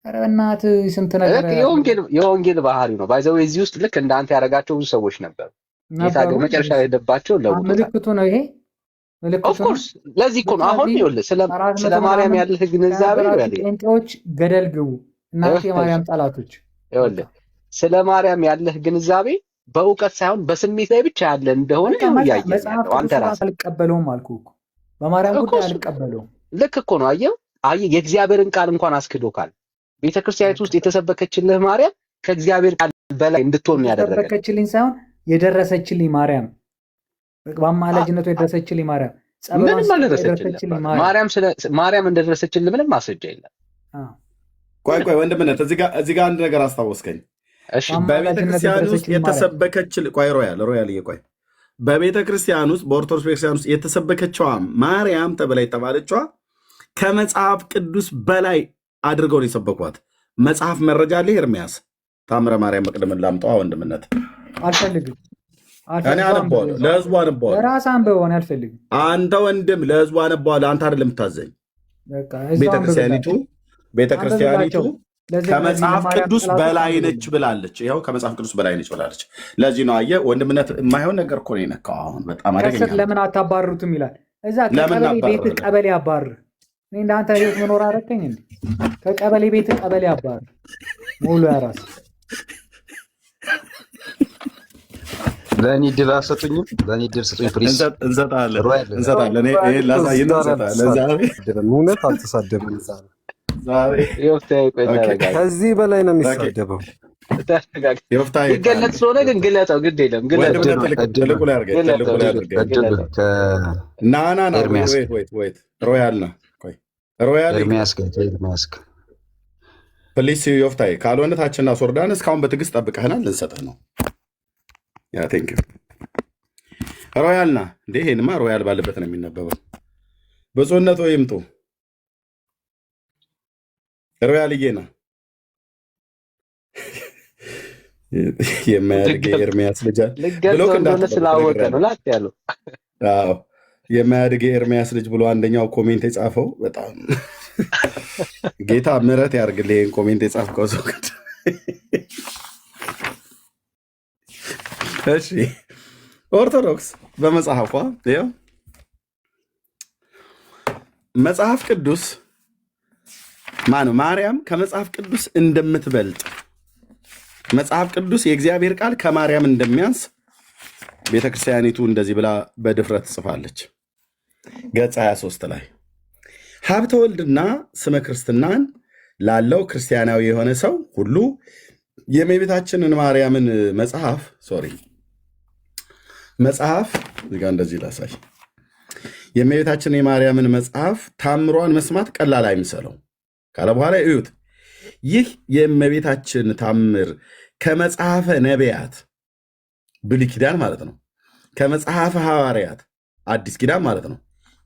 ኧረ በእናትህ ስንት ነገር የወንጌል ባህሪ ነው። ባይዘው እዚህ ውስጥ ልክ እንዳንተ ያደረጋቸው ብዙ ሰዎች ነበሩ። ጌታ ግን መጨረሻ ላይ ደባቸው ለውጥ ምልክቱ ነው ይሄ። ኦፍ ኮርስ ለዚህ እኮ ነው አሁን ይኸውልህ ስለ ማርያም ያለህ ግንዛቤ ነው ያለኝ። ጴንጤዎች ገደል ግቡ እናንተ የማርያም ጠላቶች። ይኸውልህ ስለ ማርያም ያለህ ግንዛቤ በእውቀት ሳይሆን በስሜት ላይ ብቻ ያለ እንደሆነ ያያየህ አንተ ራስህ። አልቀበለውም አልኩህ እኮ በማርያም ጉዳይ አልቀበለውም። ልክ እኮ ነው አየው። አየህ የእግዚአብሔርን ቃል እንኳን አስክዶካል። ቤተክርስቲያኒቱ ውስጥ የተሰበከችልህ ማርያም ከእግዚአብሔር ቃል በላይ እንድትሆን ያደረገ የተሰበከችልኝ ሳይሆን የደረሰችልኝ ማርያም በአማላጅነቱ የደረሰችልኝ ማርያም ምንም አልደረሰችልኝ። ማርያም እንደደረሰችልህ ምንም ማስረጃ የለም። ቆይ ወንድምነት እዚህ ጋር አንድ ነገር አስታወስከኝ። እሺ በቤተክርስቲያን ውስጥ የተሰበከችል ሮያል ቆይ በቤተክርስቲያን ውስጥ በኦርቶዶክስ ቤተክርስቲያን ውስጥ የተሰበከችዋ ማርያም ተብላ የተባለችዋ ከመጽሐፍ ቅዱስ በላይ አድርገው ነው የሰበኳት። መጽሐፍ መረጃ አለ። ኤርሚያስ ታምረ ማርያም መቅደምን ላምጣዋ ወንድምነት አልፈልግም። እኔ አነባዋለሁ፣ ለህዝቡ አነባዋለሁ። ለራስ አንበሆን አልፈልግም። አንተ ወንድም ለህዝቡ አነባዋለሁ። አንተ አይደለም የምታዘኝ። ቤተክርስቲያኒቱ ከመጽሐፍ ቅዱስ በላይ ነች ብላለች። ይኸው ከመጽሐፍ ቅዱስ በላይ ነች ብላለች። ለዚህ ነው አየህ ወንድምነት የማይሆን ነገር እኮ ነው የነካው። አሁን በጣም አደገኛ ለምን አታባርሩትም ይላል። እዛ ከቀበሌ ቤት ቀበሌ አባርር። እኔ እንዳንተ ህይወት መኖር አረከኝ እንዴ? ከቀበሌ ቤት ቀበሌ አባርር። ሙሉ ያራስ ለእኔ ድል አሰጡኝም። ለእኔ ድል ስጡኝ ፕሊዝ። እንሰጣለን። ይሄ ላሳይና እንሰጣለን። እውነት አልተሳደብም። ከዚህ በላይ ነው የሚሳደበው። ይገለጽ ስለሆነ ግን ግለጸው፣ ግድ የለም ኤርሚያስ ፕሊስ ዮፍታይ ካልሆነ ታችና ሶርዳን እስካሁን በትዕግስት ጠብቀህናል፣ ልንሰጥህ ነው። ያ ቴንክ ዩ ሮያልና እንዴ ይሄንማ ሮያል ባለበት ነው የሚነበበው። ብፁዕነቶ ይምጡ። ሮያልዬና የማያድግ ኤርሚያስ ልጅ ብሎክ ስላወቀ ነው ላት ያለው። አዎ የማያድግ ኤርሚያስ ልጅ ብሎ አንደኛው ኮሜንት የጻፈው በጣም ጌታ ምሕረት ያርግልህ። ይሄን ኮሜንት የጻፍከው ሰው እሺ ኦርቶዶክስ በመጽሐፏ ይኸው መጽሐፍ ቅዱስ ማነው ማርያም ከመጽሐፍ ቅዱስ እንደምትበልጥ መጽሐፍ ቅዱስ የእግዚአብሔር ቃል ከማርያም እንደሚያንስ ቤተክርስቲያኒቱ እንደዚህ ብላ በድፍረት ጽፋለች። ገጽ 23 ላይ ሀብተ ወልድና ስመ ክርስትናን ላለው ክርስቲያናዊ የሆነ ሰው ሁሉ የእመቤታችንን ማርያምን መጽሐፍ እዚጋ እንደዚህ ላሳይ። የእመቤታችንን የማርያምን መጽሐፍ ታምሯን መስማት ቀላል አይምሰለው ካለ በኋላ እዩት። ይህ የእመቤታችን ታምር ከመጽሐፈ ነቢያት ብሉይ ኪዳን ማለት ነው፣ ከመጽሐፈ ሐዋርያት አዲስ ኪዳን ማለት ነው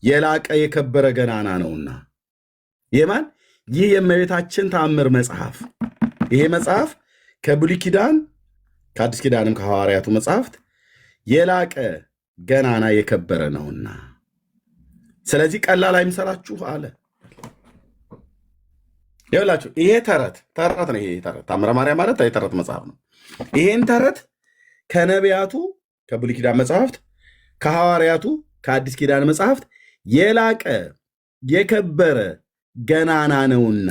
የላቀ የከበረ ገናና ነውና። የማን ይህ የእመቤታችን ታምር መጽሐፍ፣ ይሄ መጽሐፍ ከብሉይ ኪዳን ከአዲስ ኪዳንም ከሐዋርያቱ መጽሐፍት የላቀ ገናና የከበረ ነውና ስለዚህ ቀላል አይምሰላችሁ አለ። ይኸውላችሁ ይሄ ተረት ነው። ይሄ ተረት ታምረ ማርያም ማለት የተረት መጽሐፍ ነው። ይሄን ተረት ከነቢያቱ ከብሉይ ኪዳን መጽሐፍት ከሐዋርያቱ ከአዲስ ኪዳን መጽሐፍት የላቀ የከበረ ገናና ነውና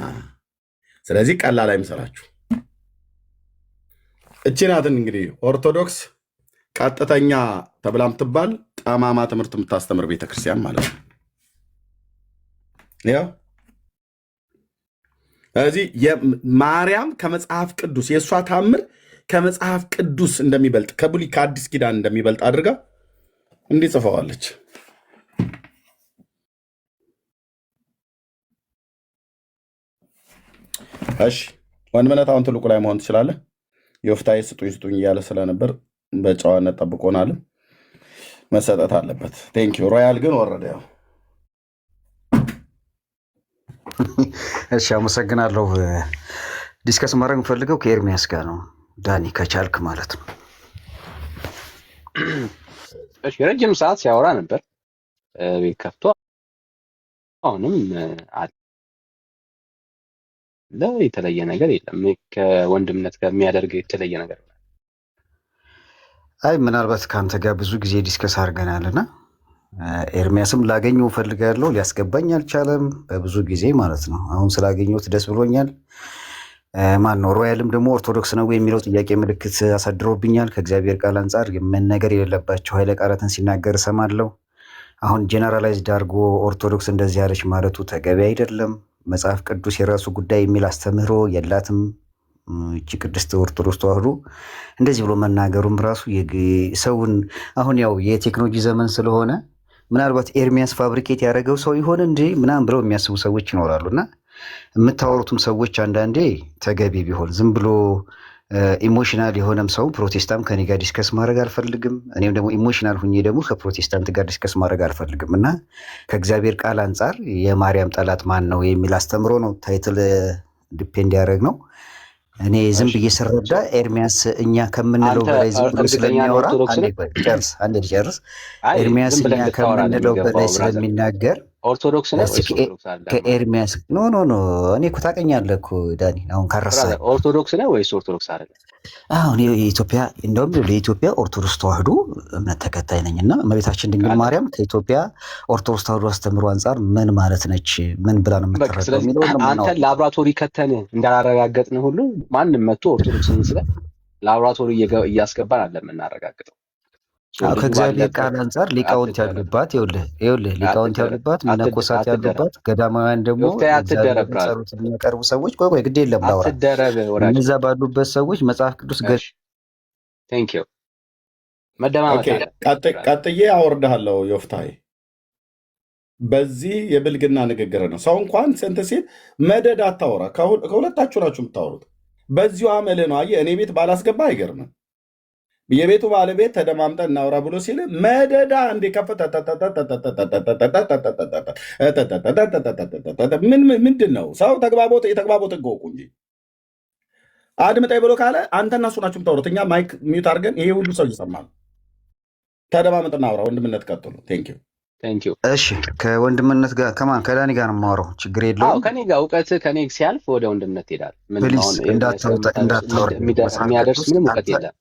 ስለዚህ ቀላል አይምሰላችሁ። እቺ ናትን እንግዲህ ኦርቶዶክስ ቀጥተኛ ተብላ የምትባል ጠማማ ትምህርት የምታስተምር ቤተክርስቲያን ማለት ነው። ያው ስለዚህ ማርያም ከመጽሐፍ ቅዱስ የእሷ ታምር ከመጽሐፍ ቅዱስ እንደሚበልጥ ከብሉይ ከአዲስ ኪዳን እንደሚበልጥ አድርጋ እንዲህ ጽፈዋለች። እሺ ወንድምነት አሁን ትልቁ ላይ መሆን ትችላለህ። የወፍታዬ ስጡኝ እያለ ስለነበር በጨዋነት ጠብቆናል፣ መሰጠት አለበት። ቴንኪው ሮያል ግን ወረደ። ያው እሺ አመሰግናለሁ። ዲስከስ ማድረግ የምፈልገው ከኤርሚያስ ጋር ነው። ዳኒ ከቻልክ ማለት ነው። እሺ ረጅም ሰዓት ሲያወራ ነበር ቤት ከፍቶ። አሁንም አለ የተለየ ነገር የለም። ከወንድምነት ጋር የሚያደርግ የተለየ ነገር አይ ምናልባት ከአንተ ጋር ብዙ ጊዜ ዲስከስ አድርገናልና ኤርሚያስም ላገኘው ፈልጋለሁ፣ ሊያስገባኝ አልቻለም በብዙ ጊዜ ማለት ነው። አሁን ስላገኘሁት ደስ ብሎኛል። ማን ነው ሮያልም ደግሞ ኦርቶዶክስ ነው የሚለው ጥያቄ ምልክት አሳድሮብኛል። ከእግዚአብሔር ቃል አንጻር መነገር የሌለባቸው ኃይለ ቃላትን ሲናገር እሰማለሁ። አሁን ጄነራላይዝድ አድርጎ ኦርቶዶክስ እንደዚህ ያለች ማለቱ ተገቢ አይደለም። መጽሐፍ ቅዱስ የራሱ ጉዳይ የሚል አስተምህሮ የላትም እቺ ቅድስት ኦርቶዶክስ ተዋህዶ። እንደዚህ ብሎ መናገሩም ራሱ ሰውን አሁን ያው የቴክኖሎጂ ዘመን ስለሆነ ምናልባት ኤርሚያስ ፋብሪኬት ያደረገው ሰው ይሆን እንጂ ምናምን ብለው የሚያስቡ ሰዎች ይኖራሉ። እና የምታወሩትም ሰዎች አንዳንዴ ተገቢ ቢሆን ዝም ብሎ ኢሞሽናል የሆነም ሰው ፕሮቴስታንት ከኔ ጋር ዲስከስ ማድረግ አልፈልግም፣ እኔም ደግሞ ኢሞሽናል ሁኜ ደግሞ ከፕሮቴስታንት ጋር ዲስከስ ማድረግ አልፈልግም። እና ከእግዚአብሔር ቃል አንጻር የማርያም ጠላት ማን ነው የሚል አስተምሮ ነው ታይትል ዲፔንድ ያደረግ ነው። እኔ ዝም ብዬ ስረዳ ኤርሚያስ እኛ ከምንለው በላይ ዝም ብሎ ስለሚያወራ አንድ ልጨርስ። ኤርሚያስ እኛ ከምንለው በላይ ስለሚናገር ኦርቶዶክስ ነው ወይስ ኦርቶዶክስ አይደለም? ከኤርሚያስ ኖ እኔ እኮ ታውቀኛለህ እኮ ዳኒ፣ አሁን ካረሳኸኝ ኦርቶዶክስ ነው ወይስ ኦርቶዶክስ አይደለም? አሁን የኢትዮጵያ እንደውም ለኢትዮጵያ ኦርቶዶክስ ተዋህዶ እምነት ተከታይ ነኝ እና እመቤታችን ድንግል ማርያም ከኢትዮጵያ ኦርቶዶክስ ተዋህዶ አስተምሮ አንጻር ምን ማለት ነች? ምን ብላ ነው የምትረዳው የሚለው አንተ ላብራቶሪ ከተን እንዳላረጋገጥን ሁሉ ማንም መጥቶ ኦርቶዶክስን ስለ ላብራቶሪ እያስገባን አለ የምናረጋግጠው። ከእግዚአብሔር ቃል አንጻር ሊቃውንት ያሉባት ይኸውልህ ሊቃውንት ያሉባት መነኮሳት ያሉባት ገዳማውያን ደግሞ ጸሎት የሚያቀርቡ ሰዎች ቆይ ግድ የለም ላውራ እነዛ ባሉበት ሰዎች መጽሐፍ ቅዱስ ቀጥዬ አወርድሃለሁ። ዮፍታሔ በዚህ የብልግና ንግግር ነው። ሰው እንኳን ስንት ሲል መደድ አታወራ። ከሁለታችሁ ናችሁ የምታወሩት። በዚሁ አመልህ ነው። አየህ እኔ ቤት ባላስገባ አይገርምም። የቤቱ ባለቤት ተደማምጠን እናውራ ብሎ ሲል መደዳ እንደ ከፈተ ምንድን ነው? ሰው የተግባቦት ህግ ወቁ እንጂ አድምጠኝ ብሎ ካለ አንተና እሱ ናችሁ የምታወሩት። እኛ ማይክ ሚዩት አድርገን ይሄ ሁሉ ሰው ይሰማል። ተደማምጥ እናውራ። ወንድምነት ቀጥሉ። ቴንክ ዩ። እሺ ከወንድምነት ጋር ከዳኒ ጋር ነው የማወራው። ችግር የለውም። ከኔ ጋር እውቀት ከኔ ሲያልፍ ወደ ወንድምነት ይሄዳል። የሚያደርስ ምንም እውቀት የለም።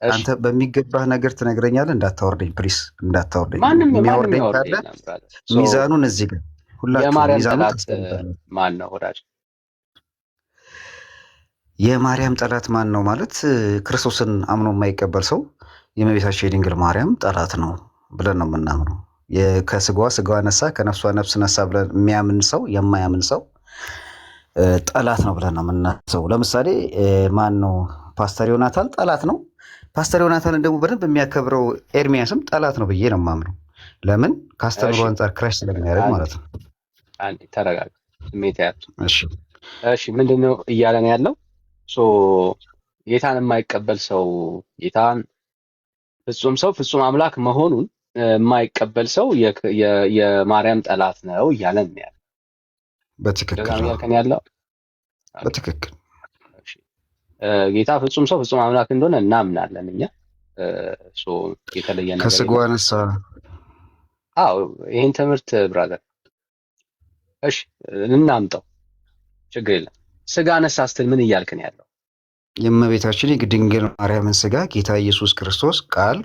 አንተ በሚገባህ ነገር ትነግረኛለህ። እንዳታወርደኝ ፕሊስ፣ እንዳታወርደኝ። የሚያወርደኝ ካለ ሚዛኑን እዚህ ጋር ሁላችሁ የማርያም ጠላት ማን ነው? ወዳጅ የማርያም ጠላት ማን ነው ማለት ክርስቶስን አምኖ የማይቀበል ሰው የእመቤታችን የድንግል ማርያም ጠላት ነው ብለን ነው የምናምነው። ከስጋዋ ስጋዋ ነሳ ከነፍሷ ነፍስ ነሳ ብለን የሚያምን ሰው የማያምን ሰው ጠላት ነው ብለን ነው የምናስበው። ለምሳሌ ማን ነው? ፓስተር ዮናታን ጠላት ነው። ፓስተር ዮናታንን ደግሞ በደንብ የሚያከብረው ኤርሚያስም ጠላት ነው ብዬ ነው የማምነው። ለምን? ከአስተምሮ አንጻር ክራሽ ስለሚያደርግ ማለት ነው። ተረጋጋ። ስሜት ያቱ እሺ፣ ምንድን ነው እያለን ያለው? ጌታን የማይቀበል ሰው ጌታን ፍጹም ሰው ፍጹም አምላክ መሆኑን የማይቀበል ሰው የማርያም ጠላት ነው እያለን ያለው። በትክክል ያለው በትክክል ጌታ ፍጹም ሰው ፍጹም አምላክ እንደሆነ እናምናለን እኛ። የተለየ ነገር ከስጋዋ ነሳ። ይህን ትምህርት ብራዘር እሺ እናምጣው፣ ችግር የለም። ስጋ ነሳ ስትል ምን እያልክን ያለው? የእመቤታችን ድንግል ማርያምን ስጋ ጌታ ኢየሱስ ክርስቶስ ቃል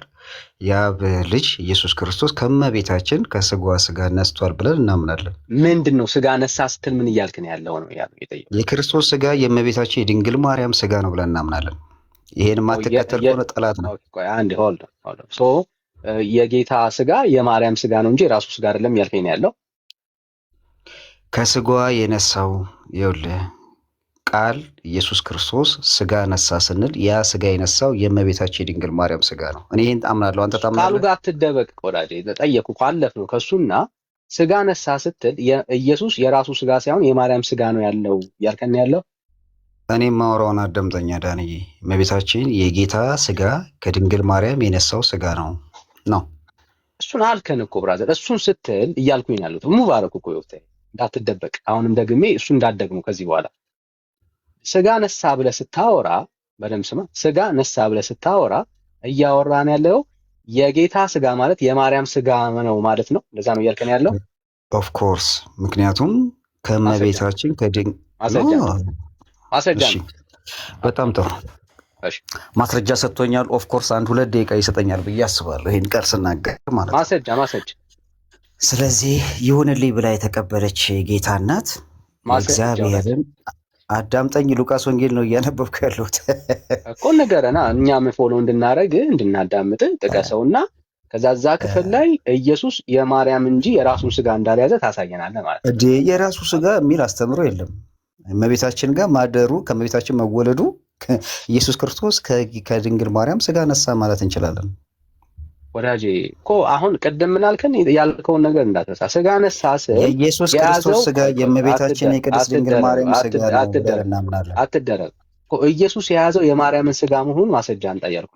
የአብ ልጅ ኢየሱስ ክርስቶስ ከእመቤታችን ከስጋዋ ስጋ ነስቷል ብለን እናምናለን። ምንድን ነው ስጋ ነሳ ስትል ምን እያልክን ያለው ነው የጠየቀው? የክርስቶስ ስጋ የእመቤታችን የድንግል ማርያም ስጋ ነው ብለን እናምናለን። ይሄን ማትከተል ከሆነ ጠላት ነው። አንድ ሆልድ የጌታ ስጋ የማርያም ስጋ ነው እንጂ የራሱ ስጋ አይደለም እያልከኝ ያለው? ከስጋዋ የነሳው ይኸውልህ ቃል ኢየሱስ ክርስቶስ ስጋ ነሳ ስንል ያ ስጋ የነሳው የእመቤታችን የድንግል ማርያም ስጋ ነው። እኔ ይህን አምናለሁ። አንተ ታምናለህ? ቃሉ ጋር አትደበቅ ወዳጄ። ጠየቅኩ ካለፍ ነው ከሱና ስጋ ነሳ ስትል ኢየሱስ የራሱ ስጋ ሳይሆን የማርያም ስጋ ነው ያለው ያልከን ያለው? እኔ ማወራውን አዳምጠኛ ዳንዬ። እመቤታችን የጌታ ስጋ ከድንግል ማርያም የነሳው ስጋ ነው። እሱን አልከን እኮ ብራዘር። እሱን ስትል እያልኩኝ ያሉት ሙባረክ እኮ ይወጣ። እንዳትደበቅ። አሁንም ደግሜ እሱ እንዳትደግሙ ከዚህ በኋላ ስጋ ነሳ ብለህ ስታወራ በደምብ ስማ። ስጋ ነሳ ብለህ ስታወራ እያወራን ያለው የጌታ ስጋ ማለት የማርያም ስጋ ነው ማለት ነው። እንደዛ ነው እያልከን ያለው? ኦፍ ኮርስ። ምክንያቱም ከእመቤታችን ማስረጃ በጣም ጥሩ ማስረጃ ሰጥቶኛል። ኦፍ ኮርስ 1-2 ደቂቃ ይሰጠኛል ብዬ አስባለሁ ይሄን ቃል ስናገር ማለት ነው። ማስረጃ። ስለዚህ ይሁንልኝ ብላ የተቀበለች ጌታ እናት እግዚአብሔርን አዳምጠኝ። ሉቃስ ወንጌል ነው እያነበብኩ ያለሁት እኮ ነገረና እኛም ፎሎ እንድናደርግ እንድናዳምጥ ጥቀሰውና ከዛ እዛ ክፍል ላይ ኢየሱስ የማርያም እንጂ የራሱን ስጋ እንዳልያዘ ታሳየናለህ ማለት ነው። የራሱ ስጋ የሚል አስተምሮ የለም። እመቤታችን ጋር ማደሩ ከእመቤታችን መወለዱ ኢየሱስ ክርስቶስ ከድንግል ማርያም ስጋ ነሳ ማለት እንችላለን። ወዳጄ እኮ አሁን ቅድም ምን አልከን? ያልከውን ነገር እንዳትረሳ። ስጋ ነሳ ስል የኢየሱስ ክርስቶስ ስጋ የእመቤታችን የቅድስት ድንግል ማርያም ስጋ ነው ብለን እናምናለን። አትደረግ እኮ ኢየሱስ የያዘው የማርያምን ስጋ መሆኑን ማስረጃ አንጠየርኩ።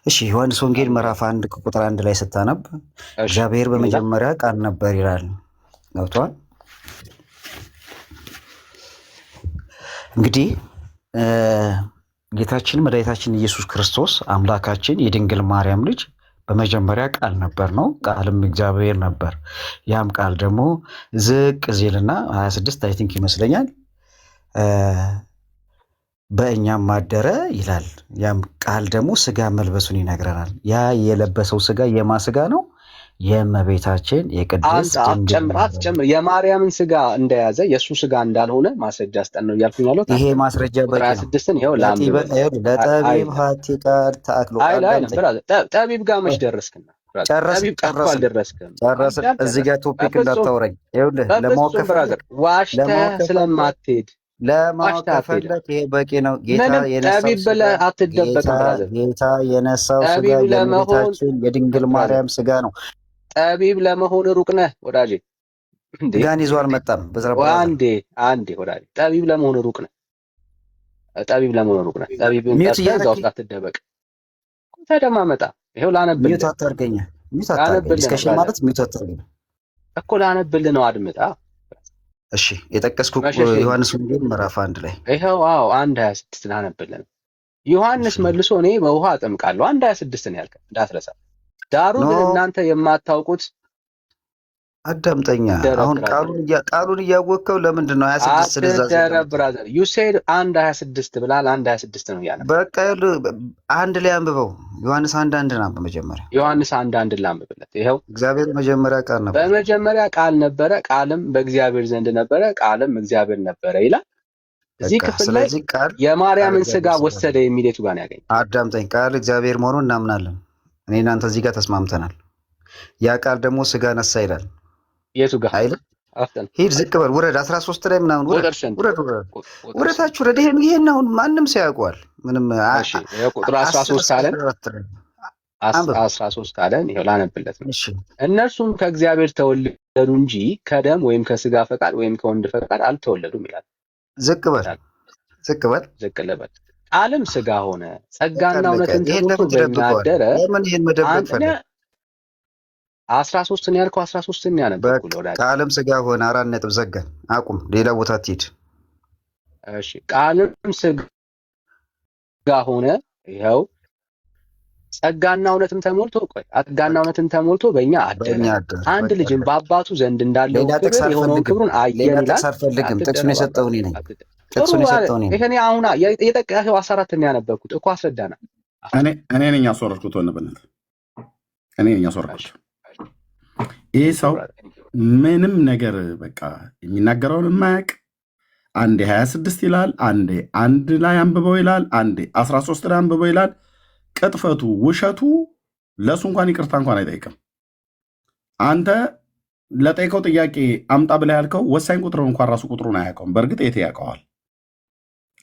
እሺ ዮሐንስ ወንጌል ምዕራፍ 1 ቁጥር 1 ላይ ስታነብ እግዚአብሔር በመጀመሪያ ቃል ነበር ይላል። ገብቷል? እንግዲህ ጌታችን መድኃኒታችን ኢየሱስ ክርስቶስ አምላካችን የድንግል ማርያም ልጅ በመጀመሪያ ቃል ነበር ነው። ቃልም እግዚአብሔር ነበር። ያም ቃል ደግሞ ዝቅ ዚልና 26 አይ ቲንክ ይመስለኛል በእኛም ማደረ ይላል። ያም ቃል ደግሞ ስጋ መልበሱን ይነግረናል። ያ የለበሰው ስጋ የማ ስጋ ነው? የእመቤታችን የቅድስት ጨምር የማርያምን ስጋ እንደያዘ የእሱ ስጋ እንዳልሆነ ማስረጃ ስጠን ነው እያልኩኝ ያለሁት። ይሄ ማስረጃ በቂ ነው። ለጠቢብ ሀቲ ቃል ተአክሎ ጠቢብ ጋር መች ደረስክና? ጨረስን። እዚህ ጋር ቶፒክ እንዳታወራኝ። ይኸውልህ ዋሽተህ ስለማትሄድ ለማወቅ ከፈለክ ይሄ በቂ ነው። ጌታ የነሳው ስጋ የእመቤታችን የድንግል ማርያም ስጋ ነው። ጠቢብ ለመሆን ሩቅ ነህ ወዳጄ። ጋን ይዞ አልመጣም። አንዴ ወዳጄ፣ ጠቢብ ለመሆን ሩቅ ነህ። ጠቢብን ጠርተህ እዛ ውስጥ አትደበቅ። ተደማመጣ። ይኸው ላነብልህ። ሚውት አታርገኝ። ዲስከሽን ማለት ሚውት አታርገኝ እኮ ላነብልህ ነው። አድምጣ። እሺ የጠቀስኩ ዮሐንስ ወንጌል ምዕራፍ 1 ላይ ይኸው 1:26 ላነብልህ። ዮሐንስ መልሶ እኔ በውሃ አጠምቃለሁ 1:26 ነው ያልከው እንዳትረሳ። ዳሩ ግን እናንተ የማታውቁት አዳምጠኛ። አሁን ቃሉን እያወቅከው ለምንድን ነው 26 ስለዛዘ ብራዘር ዩ ሴድ 1:26 ብላል። 1:26 ነው ያለው። በቃ አንድ ላይ አንብበው። ዮሐንስ 1:1 ነው በመጀመሪያ ዮሐንስ 1:1 ላንብብለት። ይኸው እግዚአብሔር መጀመሪያ ቃል ነበር፣ በመጀመሪያ ቃል ነበረ፣ ቃልም በእግዚአብሔር ዘንድ ነበረ፣ ቃልም እግዚአብሔር ነበረ ይላል። እዚህ ክፍል ላይ የማርያምን ስጋ ወሰደ የሚል የቱ ጋር ነው ያገኘው? አዳምጠኝ። ቃል እግዚአብሔር መሆኑን እናምናለን። እኔ እናንተ እዚህ ጋር ተስማምተናል። ያ ቃል ደግሞ ስጋ ነሳ ይላል። የቱ ጋር አይደል? ሂድ ዝቅ በል ውረድ። 13 ላይ ምናምን ውረታችሁ ውረድ። ይሄን አሁን ማንም ሰው ያውቀዋል። ምንም እሺ፣ ቁጥር 13 አለን 13 አለን። ይሄው ላነብለት ነው። እነርሱም ከእግዚአብሔር ተወለዱ እንጂ ከደም ወይም ከስጋ ፈቃድ ወይም ከወንድ ፈቃድ አልተወለዱም ይላል። ዝቅ በል ዝቅ ልበል። ቃልም ስጋ ሆነ ጸጋና እውነትን ተሞልቶ በሚያደረ ለምን ይሄን መደበቅ ፈለግ? 13 ነው ያልከው። 13 ነው ያነበብኩት ወዳጅ። ቃልም ስጋ ሆነ 4 ነጥብ ዘጋን። አቁም። ሌላ ቦታ ትሄድ። እሺ ቃልም ስጋ ሆነ ይኸው ጸጋና እውነትን ተሞልቶ ጸጋና እውነትን ተሞልቶ በእኛ አደረ። አንድ ልጅም በአባቱ ዘንድ እንዳለው ክብር የሆነውን ክብሩን አየን ይላል። ጥቅሱን የሰጠው እኔ ነኝ። ይሄኔ አሁን የጠቀሰው 14 ነው ያነበብኩት እኮ አስረዳና። እኔ ነኝ ያስወረድኩት። ወንበነት እኔ ነኝ ያስወረድኩት። ይሄ ሰው ምንም ነገር በቃ የሚናገረውን የማያውቅ አንዴ 26 ይላል፣ አንዴ 1 ላይ አንብበው ይላል፣ አንዴ 13 ላይ አንብበው ይላል። ቅጥፈቱ ውሸቱ ለእሱ እንኳን ይቅርታ እንኳን አይጠይቅም። አንተ ለጠይቀው ጥያቄ አምጣ ብለህ ያልከው ወሳኝ ቁጥር እንኳን ራሱ ቁጥሩን አያውቀውም። በእርግጥ የት ያውቀዋል?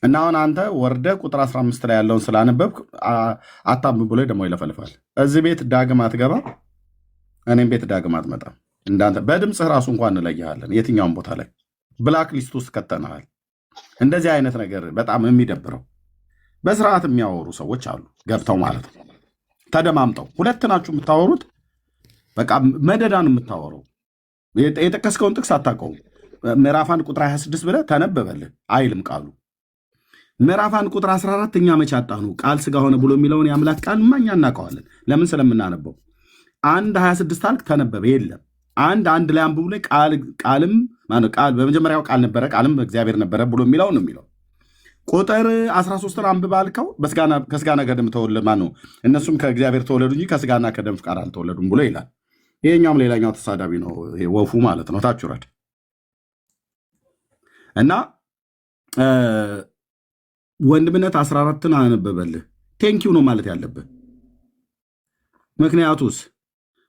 እና አሁን አንተ ወርደ ቁጥር 15 ላይ ያለውን ስላነበብክ አታንብብ ብሎ ደግሞ ይለፈልፋል። እዚህ ቤት ዳግም አትገባ፣ እኔም ቤት ዳግም አትመጣም። እንዳንተ በድምፅህ ራሱ እንኳን እንለይሃለን። የትኛውን ቦታ ላይ ብላክ ሊስት ውስጥ ከተናሃል። እንደዚህ አይነት ነገር በጣም የሚደብረው በስርዓት የሚያወሩ ሰዎች አሉ፣ ገብተው ማለት ነው፣ ተደማምጠው። ሁለት ናችሁ የምታወሩት፣ በቃ መደዳ ነው የምታወረው። የጠቀስከውን ጥቅስ አታውቀውም። ምዕራፍ 1 ቁጥር 26 ብለህ ተነበበልህ አይልም ቃሉ። ምዕራፍ 1 ቁጥር 14 እኛ መቼ አጣኑ? ቃል ስጋ ሆነ ብሎ የሚለውን የአምላክ ቃል እኛ እናውቀዋለን። ለምን? ስለምናነበው። 1:26 አልክ፣ ተነበበ። የለም 1:1 ላይ አንብቡ ላይ ቃልም ቃል በመጀመሪያው ቃል ነበረ፣ ቃልም እግዚአብሔር ነበረ ብሎ የሚለው ነው የሚለው። ቁጥር 13 አንብብ አልከው፣ ከስጋና ከደም ተወለዱ ማነው? እነሱም ከእግዚአብሔር ተወለዱ እንጂ ከስጋና ከደም ፍቃድ አልተወለዱም ብሎ ይላል። ይሄኛውም ሌላኛው ተሳዳቢ ነው፣ ወፉ ማለት ነው። ታች ውረድ እና ወንድምነት 14ን አነበበልህ። ቴንኪው ነው ማለት ያለብህ። ምክንያቱስ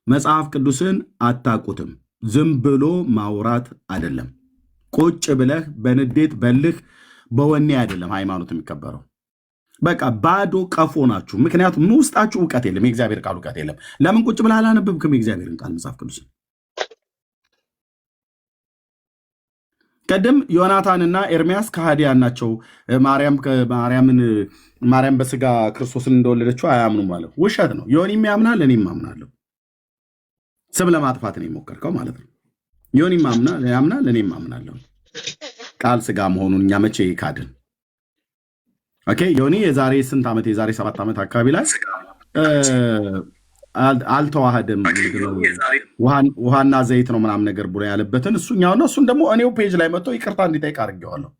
መጽሐፍ ቅዱስን አታውቁትም። ዝም ብሎ ማውራት አይደለም። ቁጭ ብለህ በንዴት በልህ በወኔ አይደለም ሃይማኖት የሚከበረው። በቃ ባዶ ቀፎ ናችሁ። ምክንያቱም ውስጣችሁ እውቀት የለም፣ የእግዚአብሔር ቃል እውቀት የለም። ለምን ቁጭ ብለህ አላነበብክም የእግዚአብሔርን ቃል መጽሐፍ ቅዱስን? ቀደም ዮናታንና ኤርሚያስ ከሃዲያን ናቸው። ማርያም በስጋ ክርስቶስን እንደወለደችው አያምኑም ማለት ውሸት ነው። ዮኒም ያምናል፣ እኔም አምናለሁ። ስም ለማጥፋት ነው የሞከርከው ማለት ነው። ዮኒም ያምናል፣ እኔም አምናለሁ። ቃል ስጋ መሆኑን እኛ መቼ ካድን? ኦኬ ዮኒ የዛሬ ስንት ዓመት የዛሬ 7 ዓመት አካባቢ ላይ አልተዋህደም ውሃና ዘይት ነው ምናምን ነገር ብሎ ያለበትን እሱኛውና እሱን ደግሞ እኔው ፔጅ ላይ መጥቶ ይቅርታ እንዲጠይቅ አድርጌዋለሁ።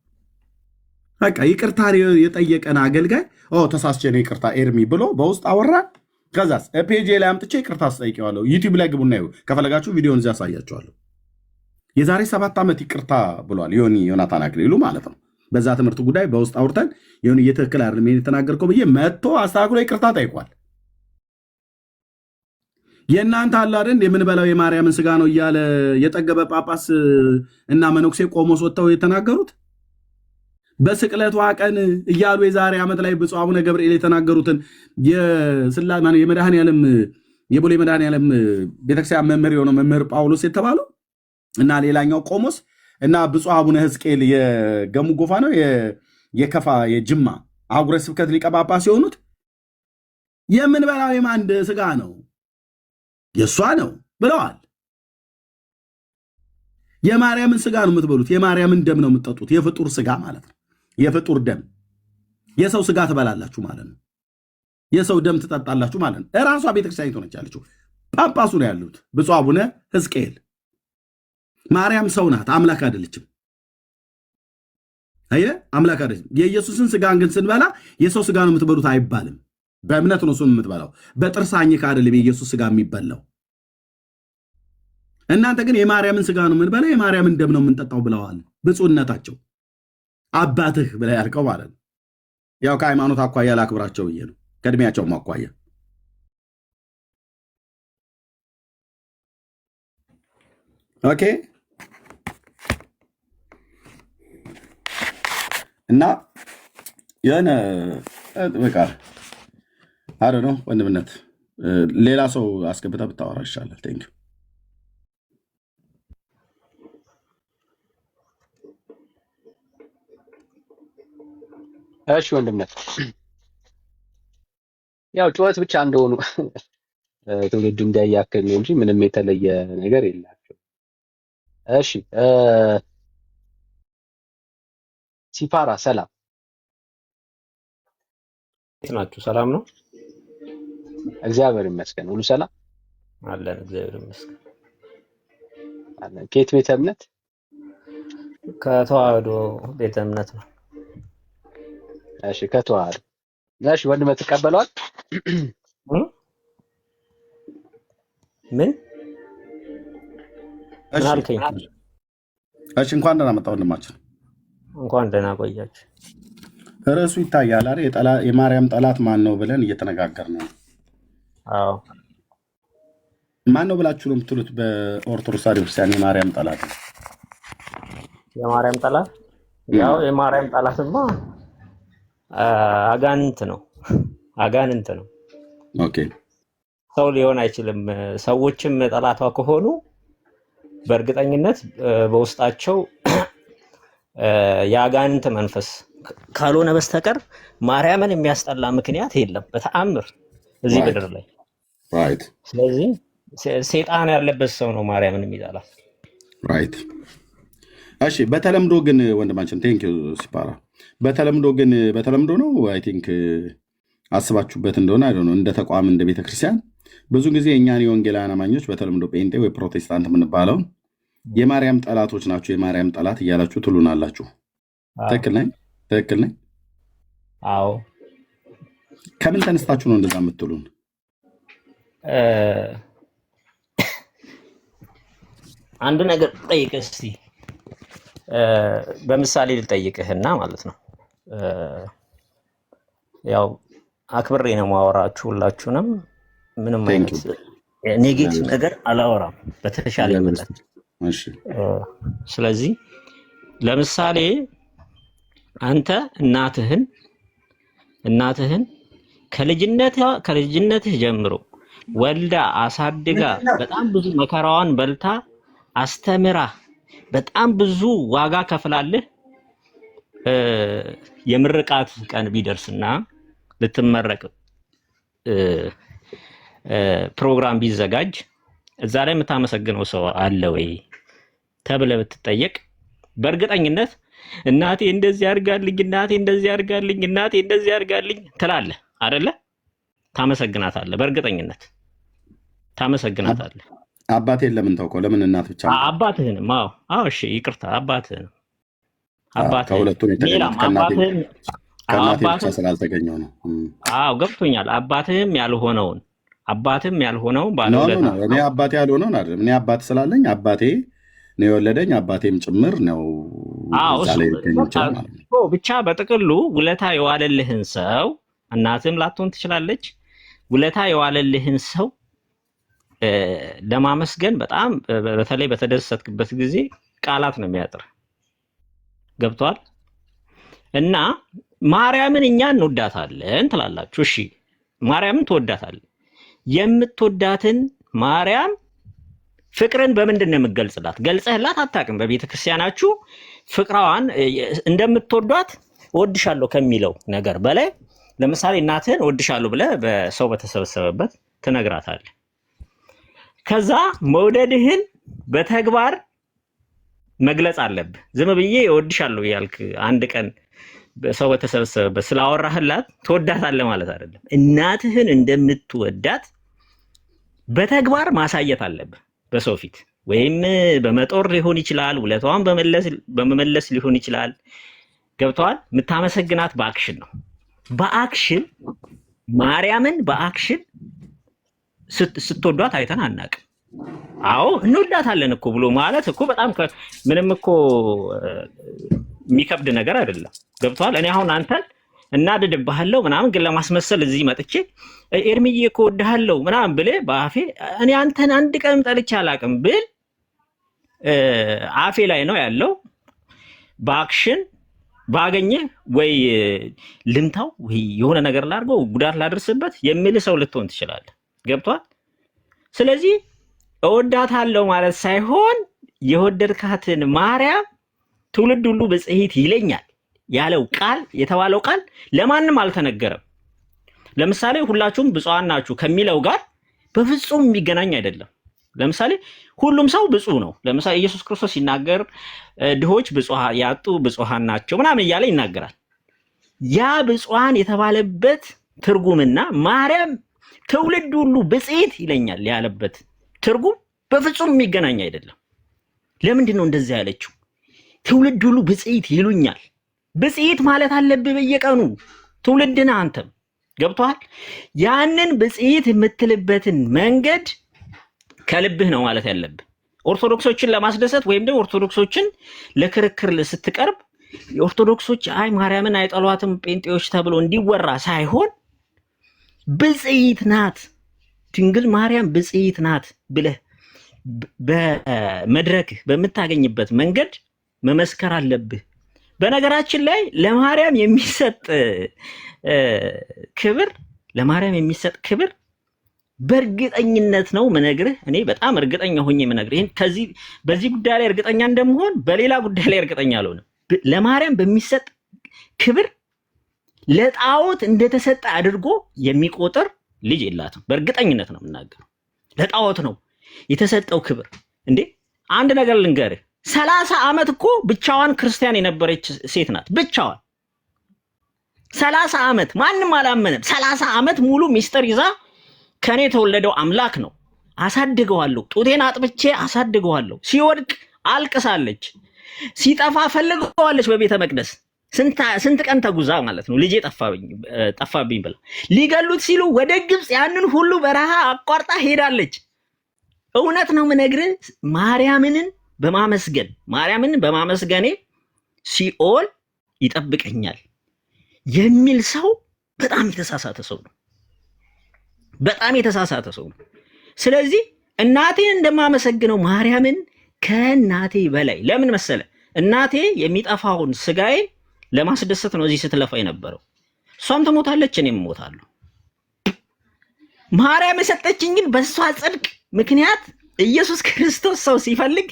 በቃ ይቅርታ የጠየቀን አገልጋይ ተሳስቼ ነው ይቅርታ ኤርሚ ብሎ በውስጥ አወራን። ከዛስ ፔጅ ላይ አምጥቼ ይቅርታ አስጠይቀዋለሁ። ዩቲዩብ ላይ ግቡና ከፈለጋችሁ ቪዲዮን እዚያ ያሳያችኋለሁ። የዛሬ 7 ዓመት ይቅርታ ብሏል ዮናታን አክሊሉ ማለት ነው። በዛ ትምህርት ጉዳይ በውስጥ አውርተን ዮኒ እየትክክል አይደለም የተናገርከው ብዬ መጥቶ አስተካክሎ ይቅርታ ጠይቋል። የእናንተ አለ አይደል የምንበላው የማርያምን ስጋ ነው እያለ የጠገበ ጳጳስ እና መነኩሴ ቆሞስ ወጥተው የተናገሩት በስቅለቷ ቀን እያሉ የዛሬ ዓመት ላይ ብፁዕ አቡነ ገብርኤል የተናገሩትን የመድኃኔዓለም የቦሌ መድኃኔዓለም ቤተክርስቲያን መምህር የሆነው መምህር ጳውሎስ የተባለው እና ሌላኛው ቆሞስ እና ብፁዕ አቡነ ሕዝቅኤል የገሙ ጎፋ ነው የከፋ የጅማ አህጉረ ስብከት ሊቀ ጳጳስ የሆኑት የምንበላው የማን ስጋ ነው? የእሷ ነው ብለዋል። የማርያምን ስጋ ነው የምትበሉት፣ የማርያምን ደም ነው የምትጠጡት። የፍጡር ስጋ ማለት ነው። የፍጡር ደም። የሰው ስጋ ትበላላችሁ ማለት ነው። የሰው ደም ትጠጣላችሁ ማለት ነው። እራሷ ቤተክርስቲያን ሆነች ያለችው ጳጳሱ ነው ያሉት ብፁዕ አቡነ ሕዝቅኤል። ማርያም ሰው ናት፣ አምላክ አይደለችም። አምላክ አይደለችም። የኢየሱስን ስጋን ግን ስንበላ የሰው ስጋ ነው የምትበሉት አይባልም። በእምነት ነው እሱን የምትበላው። በጥርስ አኝከህ አይደለም የኢየሱስ ስጋ የሚበላው። እናንተ ግን የማርያምን ስጋ ነው የምንበላ የማርያምን ደም ነው የምንጠጣው ብለዋል ብፁዕነታቸው። አባትህ ብለህ ያልከው ማለት ነው። ያው ከሃይማኖት አኳያ ላክብራቸው ብዬ ነው፣ ከእድሜያቸውም አኳያ። ኦኬ እና የሆነ በቃ አረ ነው ወንድምነት ሌላ ሰው አስገብታ ብታወራ ይሻላል። ቴንክ ዩ። እሺ ወንድምነት ያው ጩኸት ብቻ እንደሆኑ ትውልዱ እንዳያክል ነው እንጂ ምንም የተለየ ነገር የላቸው። እሺ ሲፋራ ሰላም ናችሁ? ሰላም ነው? እግዚአብሔር ይመስገን። ሁሉ ሰላም አለን። እግዚአብሔር ይመስገን አለን። ከየት ቤተ እምነት? ከተዋህዶ ቤተ እምነት ነው። እሺ ከተዋህዶ። እሺ ወንድም ተቀበለዋል? ምን አልከኝ? እሺ እንኳን ደህና መጣ ወንድማችን። እንኳን ደህና ቆያችሁ። ርዕሱ ይታያል አይደል? የማርያም ጠላት ማን ነው ብለን እየተነጋገርን ነው። አዎ ማን ነው ብላችሁ ነው የምትሉት? በኦርቶዶክስ ቤተክርስቲያን የማርያም ጠላት የማርያም ጠላት ያው የማርያም ጠላትማ አጋንንት ነው። አጋንንት ነው። ኦኬ ሰው ሊሆን አይችልም። ሰዎችም ጠላቷ ከሆኑ በእርግጠኝነት በውስጣቸው የአጋንንት መንፈስ ካልሆነ በስተቀር ማርያምን የሚያስጠላ ምክንያት የለም በተአምር እዚህ ምድር ላይ። ራይት። ስለዚህ ሰይጣን ያለበት ሰው ነው ማርያምን የሚጠላት። ራይት። እሺ በተለምዶ ግን ወንድማችን ቴንክ ዩ ሲፓራ። በተለምዶ ነው አይ ቲንክ አስባችሁበት እንደሆነ አይደል ነው እንደ ተቋም እንደ ቤተክርስቲያን ብዙ ጊዜ እኛን የወንጌላውያን አማኞች በተለምዶ ጴንጤ ወይ ፕሮቴስታንት የምንባለውን የማርያም ጠላቶች ናቸው፣ የማርያም ጠላት እያላችሁ ትሉናላችሁ። ትክክል ነኝ? ትክክል ነኝ? አዎ። ከምን ተነስታችሁ ነው እንደዛ የምትሉን? አንድ ነገር ጠይቅህ እስቲ። በምሳሌ ልጠይቅህና ማለት ነው። ያው አክብሬ ነው ማወራችሁ ሁላችሁንም። ምንም አይነት ኔጌቲቭ ነገር አላወራም በተሻለ መጠን። ስለዚህ ለምሳሌ አንተ እናትህን ከልጅነትህ ጀምሮ ወልዳ አሳድጋ በጣም ብዙ መከራዋን በልታ አስተምራ በጣም ብዙ ዋጋ ከፍላልህ የምርቃት ቀን ቢደርስና ልትመረቅ ፕሮግራም ቢዘጋጅ እዛ ላይ የምታመሰግነው ሰው አለ ወይ ተብለህ ብትጠየቅ በእርግጠኝነት እናቴ እንደዚህ አድርጋልኝ፣ እናቴ እንደዚህ አድርጋልኝ፣ እናቴ እንደዚህ አድርጋልኝ ትላለህ አይደለ? ታመሰግናታለህ፣ በእርግጠኝነት ታመሰግናታለህ። አባቴን ለምን ተውከው? ለምን እናት ብቻ? አባትህንም። አዎ እሺ፣ ይቅርታ፣ አባትህንም ከሁለቱም የተገኘው ከእናቴ ብቻ ስላልተገኘው ነው። አዎ ገብቶኛል። አባትህም ያልሆነውን ባለውለታ ነው። እኔ አባቴ ያልሆነውን አይደለም። እኔ አባት ስላለኝ አባቴ ነው የወለደኝ፣ አባቴም ጭምር ነው። ብቻ በጥቅሉ ውለታ የዋለልህን ሰው እናትም ላትሆን ትችላለች። ውለታ የዋለልህን ሰው ለማመስገን በጣም በተለይ በተደሰትክበት ጊዜ ቃላት ነው የሚያጥር። ገብቷል? እና ማርያምን እኛ እንወዳታለን ትላላችሁ። እሺ ማርያምን ትወዳታለህ። የምትወዳትን ማርያም ፍቅርን በምንድን ነው የምትገልጽላት? ገልጸህላት አታውቅም። በቤተ ክርስቲያናችሁ ፍቅራዋን እንደምትወዷት እወድሻለሁ ከሚለው ነገር በላይ ለምሳሌ እናትህን እወድሻለሁ ብለህ በሰው በተሰበሰበበት ትነግራታለህ። ከዛ መውደድህን በተግባር መግለጽ አለብህ። ዝም ብዬ እወድሻለሁ ያልክ አንድ ቀን ሰው በተሰበሰበበት ስላወራህላት ትወዳታለህ ማለት አይደለም። እናትህን እንደምትወዳት በተግባር ማሳየት አለብህ በሰው ፊት፣ ወይም በመጦር ሊሆን ይችላል፣ ውለታዋን በመመለስ ሊሆን ይችላል። ገብተዋል? የምታመሰግናት በአክሽን ነው። በአክሽን ማርያምን በአክሽን ስትወዷት አይተን አናውቅም። አዎ እንወዳታለን እኮ ብሎ ማለት እኮ በጣም ምንም እኮ የሚከብድ ነገር አይደለም። ገብተዋል? እኔ አሁን አንተን እናድድብሃለሁ ምናምን፣ ግን ለማስመሰል እዚህ መጥቼ ኤርሚዬ እኮ እወድሃለሁ ምናምን ብለህ በአፌ እኔ አንተን አንድ ቀንም ጠልቼ አላውቅም ብል አፌ ላይ ነው ያለው። በአክሽን ባገኘ ወይ ልምታው ወይ የሆነ ነገር ላድርገው ጉዳት ላደርስበት የሚል ሰው ልትሆን ትችላለህ። ገብቷል? ስለዚህ እወዳታለሁ ማለት ሳይሆን የወደድካትን ማርያም ትውልድ ሁሉ ብፅዕት ይለኛል ያለው ቃል የተባለው ቃል ለማንም አልተነገረም። ለምሳሌ ሁላችሁም ብፁዓን ናችሁ ከሚለው ጋር በፍጹም የሚገናኝ አይደለም። ለምሳሌ ሁሉም ሰው ብፁዕ ነው። ለምሳሌ ኢየሱስ ክርስቶስ ሲናገር ድሆች ያጡ ብፁዓን ናቸው ምናምን እያለ ይናገራል። ያ ብፁዓን የተባለበት ትርጉምና ማርያም ትውልድ ሁሉ ብፅዕት ይለኛል ያለበት ትርጉም በፍጹም የሚገናኝ አይደለም። ለምንድን ነው እንደዚህ ያለችው? ትውልድ ሁሉ ብፅዕት ይሉኛል። ብፅዕት ማለት አለብህ በየቀኑ ትውልድና አንተም። ገብቶሃል? ያንን ብፅዕት የምትልበትን መንገድ ከልብህ ነው ማለት ያለብህ። ኦርቶዶክሶችን ለማስደሰት ወይም ደግሞ ኦርቶዶክሶችን ለክርክር ስትቀርብ የኦርቶዶክሶች አይ ማርያምን አይጠሏትም ጴንጤዎች ተብሎ እንዲወራ ሳይሆን ብፅዕት ናት ድንግል ማርያም ብፅዕት ናት ብለህ በመድረክ በምታገኝበት መንገድ መመስከር አለብህ። በነገራችን ላይ ለማርያም የሚሰጥ ክብር በእርግጠኝነት ነው ምነግርህ። እኔ በጣም እርግጠኛ ሆኜ ምነግርህ በዚህ ጉዳይ ላይ እርግጠኛ እንደምሆን በሌላ ጉዳይ ላይ እርግጠኛ አልሆንም። ለማርያም በሚሰጥ ክብር ለጣዖት እንደተሰጠ አድርጎ የሚቆጥር ልጅ የላትም። በእርግጠኝነት ነው የምናገረው። ለጣዖት ነው የተሰጠው ክብር። እንዴ አንድ ነገር ልንገርህ፣ 30 ዓመት እኮ ብቻዋን ክርስቲያን የነበረች ሴት ናት። ብቻዋን 30 ዓመት ማንም አላመነም። 30 ዓመት ሙሉ ሚስጥር ይዛ ከኔ የተወለደው አምላክ ነው አሳድገዋለሁ፣ ጡቴን አጥብቼ አሳድገዋለሁ። ሲወድቅ አልቅሳለች፣ ሲጠፋ ፈልገዋለች በቤተ መቅደስ ስንት ቀን ተጉዛ ማለት ነው። ልጄ ጠፋብኝ ብላ ሊገሉት ሲሉ ወደ ግብፅ ያንን ሁሉ በረሃ አቋርጣ ሄዳለች። እውነት ነው የምነግርህ፣ ማርያምን በማመስገኔ ሲኦል ይጠብቀኛል የሚል ሰው በጣም የተሳሳተ ሰው ነው። በጣም የተሳሳተ ሰው ነው። ስለዚህ እናቴን እንደማመሰግነው ማርያምን ከእናቴ በላይ ለምን መሰለ? እናቴ የሚጠፋውን ስጋዬን ለማስደሰት ነው እዚህ ስትለፋ የነበረው። እሷም ትሞታለች፣ እኔም እሞታለሁ። ማርያም የሰጠችኝ ግን በእሷ ጽድቅ ምክንያት ኢየሱስ ክርስቶስ ሰው ሲፈልግ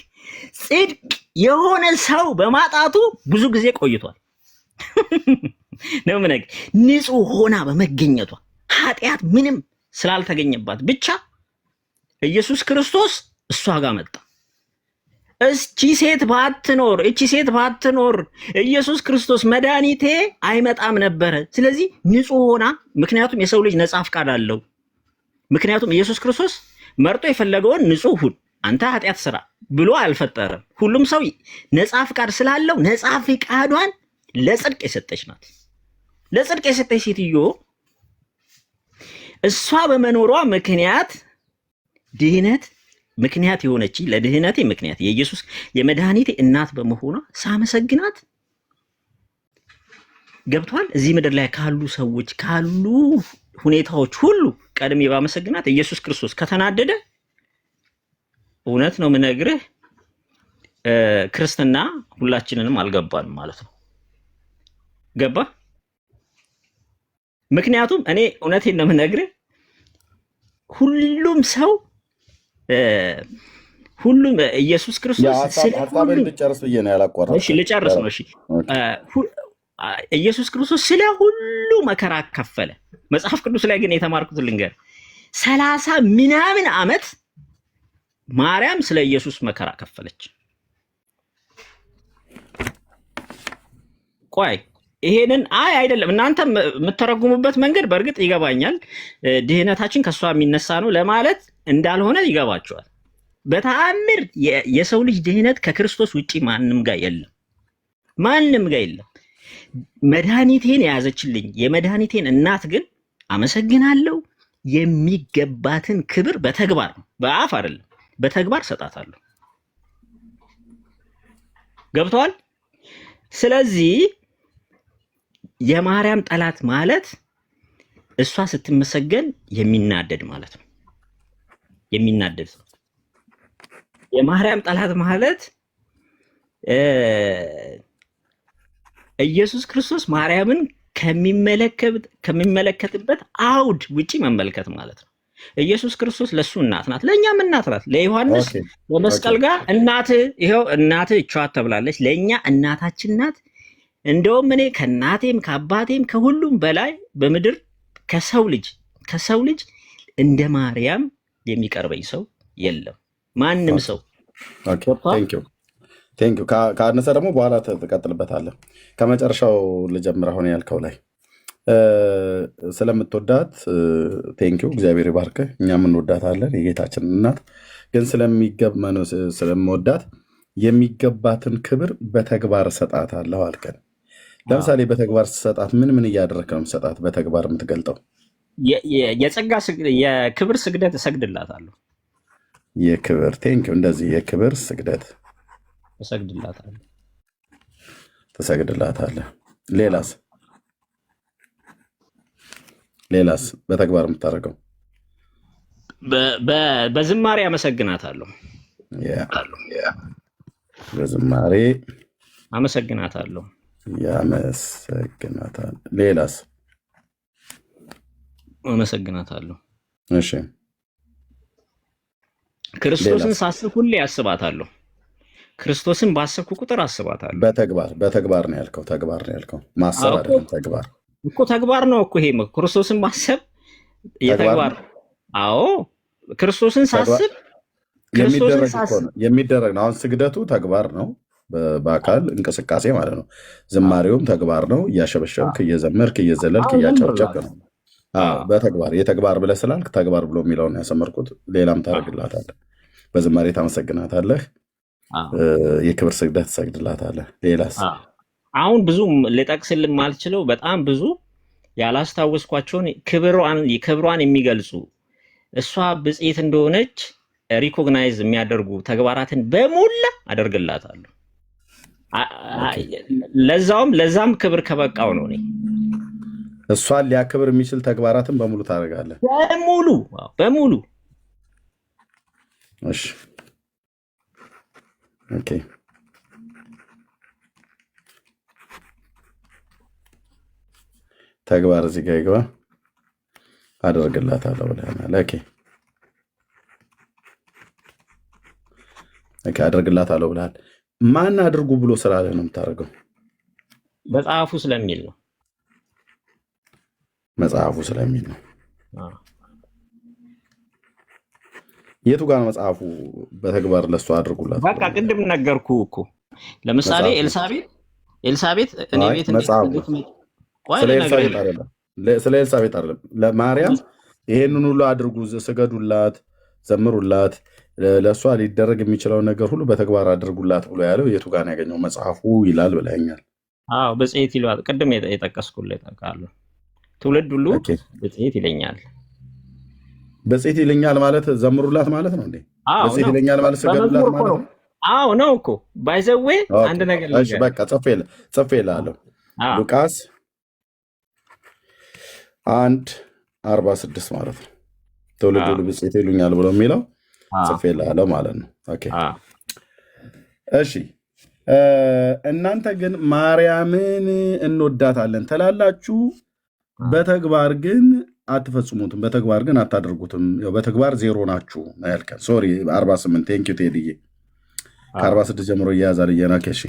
ጽድቅ የሆነ ሰው በማጣቱ ብዙ ጊዜ ቆይቷል ነው ምነግ ንጹህ ሆና በመገኘቷ ኃጢአት ምንም ስላልተገኘባት ብቻ ኢየሱስ ክርስቶስ እሷ ጋር መጣ። እቺ ሴት ባትኖር ኢየሱስ ክርስቶስ መድኃኒቴ አይመጣም ነበረ። ስለዚህ ንጹህ ሆና፣ ምክንያቱም የሰው ልጅ ነጻ ፍቃድ አለው። ምክንያቱም ኢየሱስ ክርስቶስ መርጦ የፈለገውን ንጹህ ሁን አንተ ኃጢአት ስራ ብሎ አልፈጠረም። ሁሉም ሰው ነጻ ፍቃድ ስላለው ነጻ ፍቃዷን ለጽድቅ የሰጠች ናት። ለጽድቅ የሰጠች ሴትዮ እሷ በመኖሯ ምክንያት ድህነት ምክንያት የሆነች ለድህነቴ ምክንያት የኢየሱስ የመድኃኒቴ እናት በመሆኗ ሳመሰግናት ገብቷል። እዚህ ምድር ላይ ካሉ ሰዎች ካሉ ሁኔታዎች ሁሉ ቀድሜ ባመሰግናት ኢየሱስ ክርስቶስ ከተናደደ እውነት ነው የምነግርህ ክርስትና ሁላችንንም አልገባንም ማለት ነው። ገባ? ምክንያቱም እኔ እውነቴን ነው የምነግርህ ሁሉም ሰው ሁሉም ኢየሱስ ክርስቶስ ሐሳብን ልጨርስ ብዬ ነው ያላቋረጥኩት። እሺ ልጨርስ ነው። እሺ ኢየሱስ ክርስቶስ ስለ ሁሉ መከራ ከፈለ። መጽሐፍ ቅዱስ ላይ ግን የተማርኩት ልንገር 30 ምናምን ዓመት ማርያም ስለ ኢየሱስ መከራ ከፈለች። ቆይ ይሄንን አይደለም እናንተ የምትተረጉሙበት መንገድ በእርግጥ ይገባኛል። ድህነታችን ከሷ የሚነሳ ነው ለማለት እንዳልሆነ ይገባቸዋል። በተአምር የሰው ልጅ ድህነት ከክርስቶስ ውጪ ማንም ጋር የለም፣ ማንም ጋር የለም። መድኃኒቴን የያዘችልኝ የመድኃኒቴን እናት ግን አመሰግናለሁ የሚገባትን ክብር በተግባር ነው፣ በአፍ አይደለም፣ በተግባር ሰጣታለሁ። ገብተዋል? ስለዚህ የማርያም ጠላት ማለት እሷ ስትመሰገን የሚናደድ ማለት ነው። የሚናደድ ሰው የማርያም ጠላት ማለት ኢየሱስ ክርስቶስ ማርያምን ከሚመለከትበት አውድ ውጪ መመልከት ማለት ነው። ኢየሱስ ክርስቶስ ለሱ እናት ናት፣ ለእኛም እናት ናት። ለዮሐንስ በመስቀል ጋር ይኸው እናትህ እቿት ተብላለች፣ ለእኛ እናታችን ናት። እንደውም እኔ ከእናቴም ከአባቴም ከሁሉም በላይ በምድር ከሰው ልጅ እንደ ማርያም የሚቀርበኝ ሰው የለም፣ ማንም ሰው። ቴንክ ዩ። ከአነሰ ደግሞ በኋላ ትቀጥልበታለህ። ከመጨረሻው ልጀምር። አሁን ያልከው ላይ ስለምትወዳት ቴንክ ዩ፣ እግዚአብሔር ይባርክህ። እኛም እንወዳታለን የጌታችን እናት። ግን ስለምወዳት የሚገባትን ክብር በተግባር እሰጣታለሁ አልከን። ለምሳሌ በተግባር ስሰጣት ምን እያደረግህ ነው የምሰጣት? በተግባር የምትገልጠው የክብር ስግደት እሰግድላታለሁ። የክብር ቴንክ ዩ። እንደዚህ የክብር ስግደት ትሰግድላታለህ። ሌላስ በተግባር የምታደርገው? በዝማሬ አመሰግናታለሁ። በዝማሬ አመሰግናታለሁ። ያመሰግናታል። ሌላስ? አመሰግናታለሁ። እሺ። ክርስቶስን ሳስብ ሁሌ አስባታለሁ። ክርስቶስን ባሰብኩ ቁጥር አስባታለሁ። በተግባር ነው ያልከው። ተግባር ነው ያልከው። ማሰብ አይደለም። ተግባር ነው እኮ ይሄ ክርስቶስን ማሰብ የተግባር። አዎ ክርስቶስን ሳስብ የሚደረግ ነው። አሁን ስግደቱ ተግባር ነው፣ በአካል እንቅስቃሴ ማለት ነው። ዝማሬውም ተግባር ነው። እያሸበሸብክ እየዘመርክ እየዘለልክ እያጨብጨብክ ነው። በተግባር የተግባር ብለህ ስላልክ ተግባር ብሎ የሚለውን ያሰመርኩት። ሌላም ታደርግላታለህ። በዝማሬ ታመሰግናታለህ። የክብር ስግደት ትሰግድላታለህ። ሌላስ? አሁን ብዙ ልጠቅስልህ ማልችለው በጣም ብዙ ያላስታወስኳቸውን ክብሯን የሚገልጹ እሷ ብጽዕት እንደሆነች ሪኮግናይዝ የሚያደርጉ ተግባራትን በሙላ አደርግላታለሁ። ለዛም ክብር ከበቃው ነው። እኔ እሷን ሊያክብር የሚችል ተግባራትን በሙሉ ታደርጋለህ። በሙሉ እሺ ኦኬ ተግባር እዚህ ጋር ይግባ። አደርግላታለሁ ብለናል። ኦኬ ኦኬ አደርግላታለሁ ብለሃል። ማን አድርጉ ብሎ ስላለ ነው የምታደርገው? መጽሐፉ ስለሚል ነው። መጽሐፉ ስለሚል ነው። የቱ ጋር ነው መጽሐፉ? በተግባር ለሱ አድርጉላት። በቃ ቅድም ነገርኩ እኮ። ለምሳሌ ኤልሳቤጥ እኔ ቤት ስለ ኤልሳቤጥ አይደለም፣ ለማርያም ይሄንን ሁሉ አድርጉ፣ ስገዱላት፣ ዘምሩላት፣ ለእሷ ሊደረግ የሚችለው ነገር ሁሉ በተግባር አድርጉላት ብሎ ያለው የቱ ጋር ነው ያገኘው? መጽሐፉ ይላል ብለኸኛል። አዎ በጽሔት ይለዋል። ቅድም የጠቀስኩልህ ይጠቃሉ። ትውልድ ሁሉ በጽሔት ይለኛል። በጽሔት ይለኛል ማለት ዘምሩላት ማለት ነው እንዴ? በጽሔት ይለኛል ማለት ስገዱላት ማለት ነው። አዎ ነው እኮ ባይዘዌ አንድ ነገር በቃ ጽፌልሃለሁ። ሉቃስ 1:46 ማለት ነው። ትውልድ ሁሉ በጽሔት ይሉኛል ብሎ የሚለው ጽፌልሃለሁ ማለት ነው። ኦኬ እሺ። እናንተ ግን ማርያምን እንወዳታለን ትላላችሁ፣ በተግባር ግን አትፈጽሙትም፣ በተግባር ግን አታደርጉትም። በተግባር ዜሮ ናችሁ ነው ያልከን። ሶሪ 48 ቴንክ ዩ ቴድዬ። ከ46 ጀምሮ እያያዛል እየናከሽ።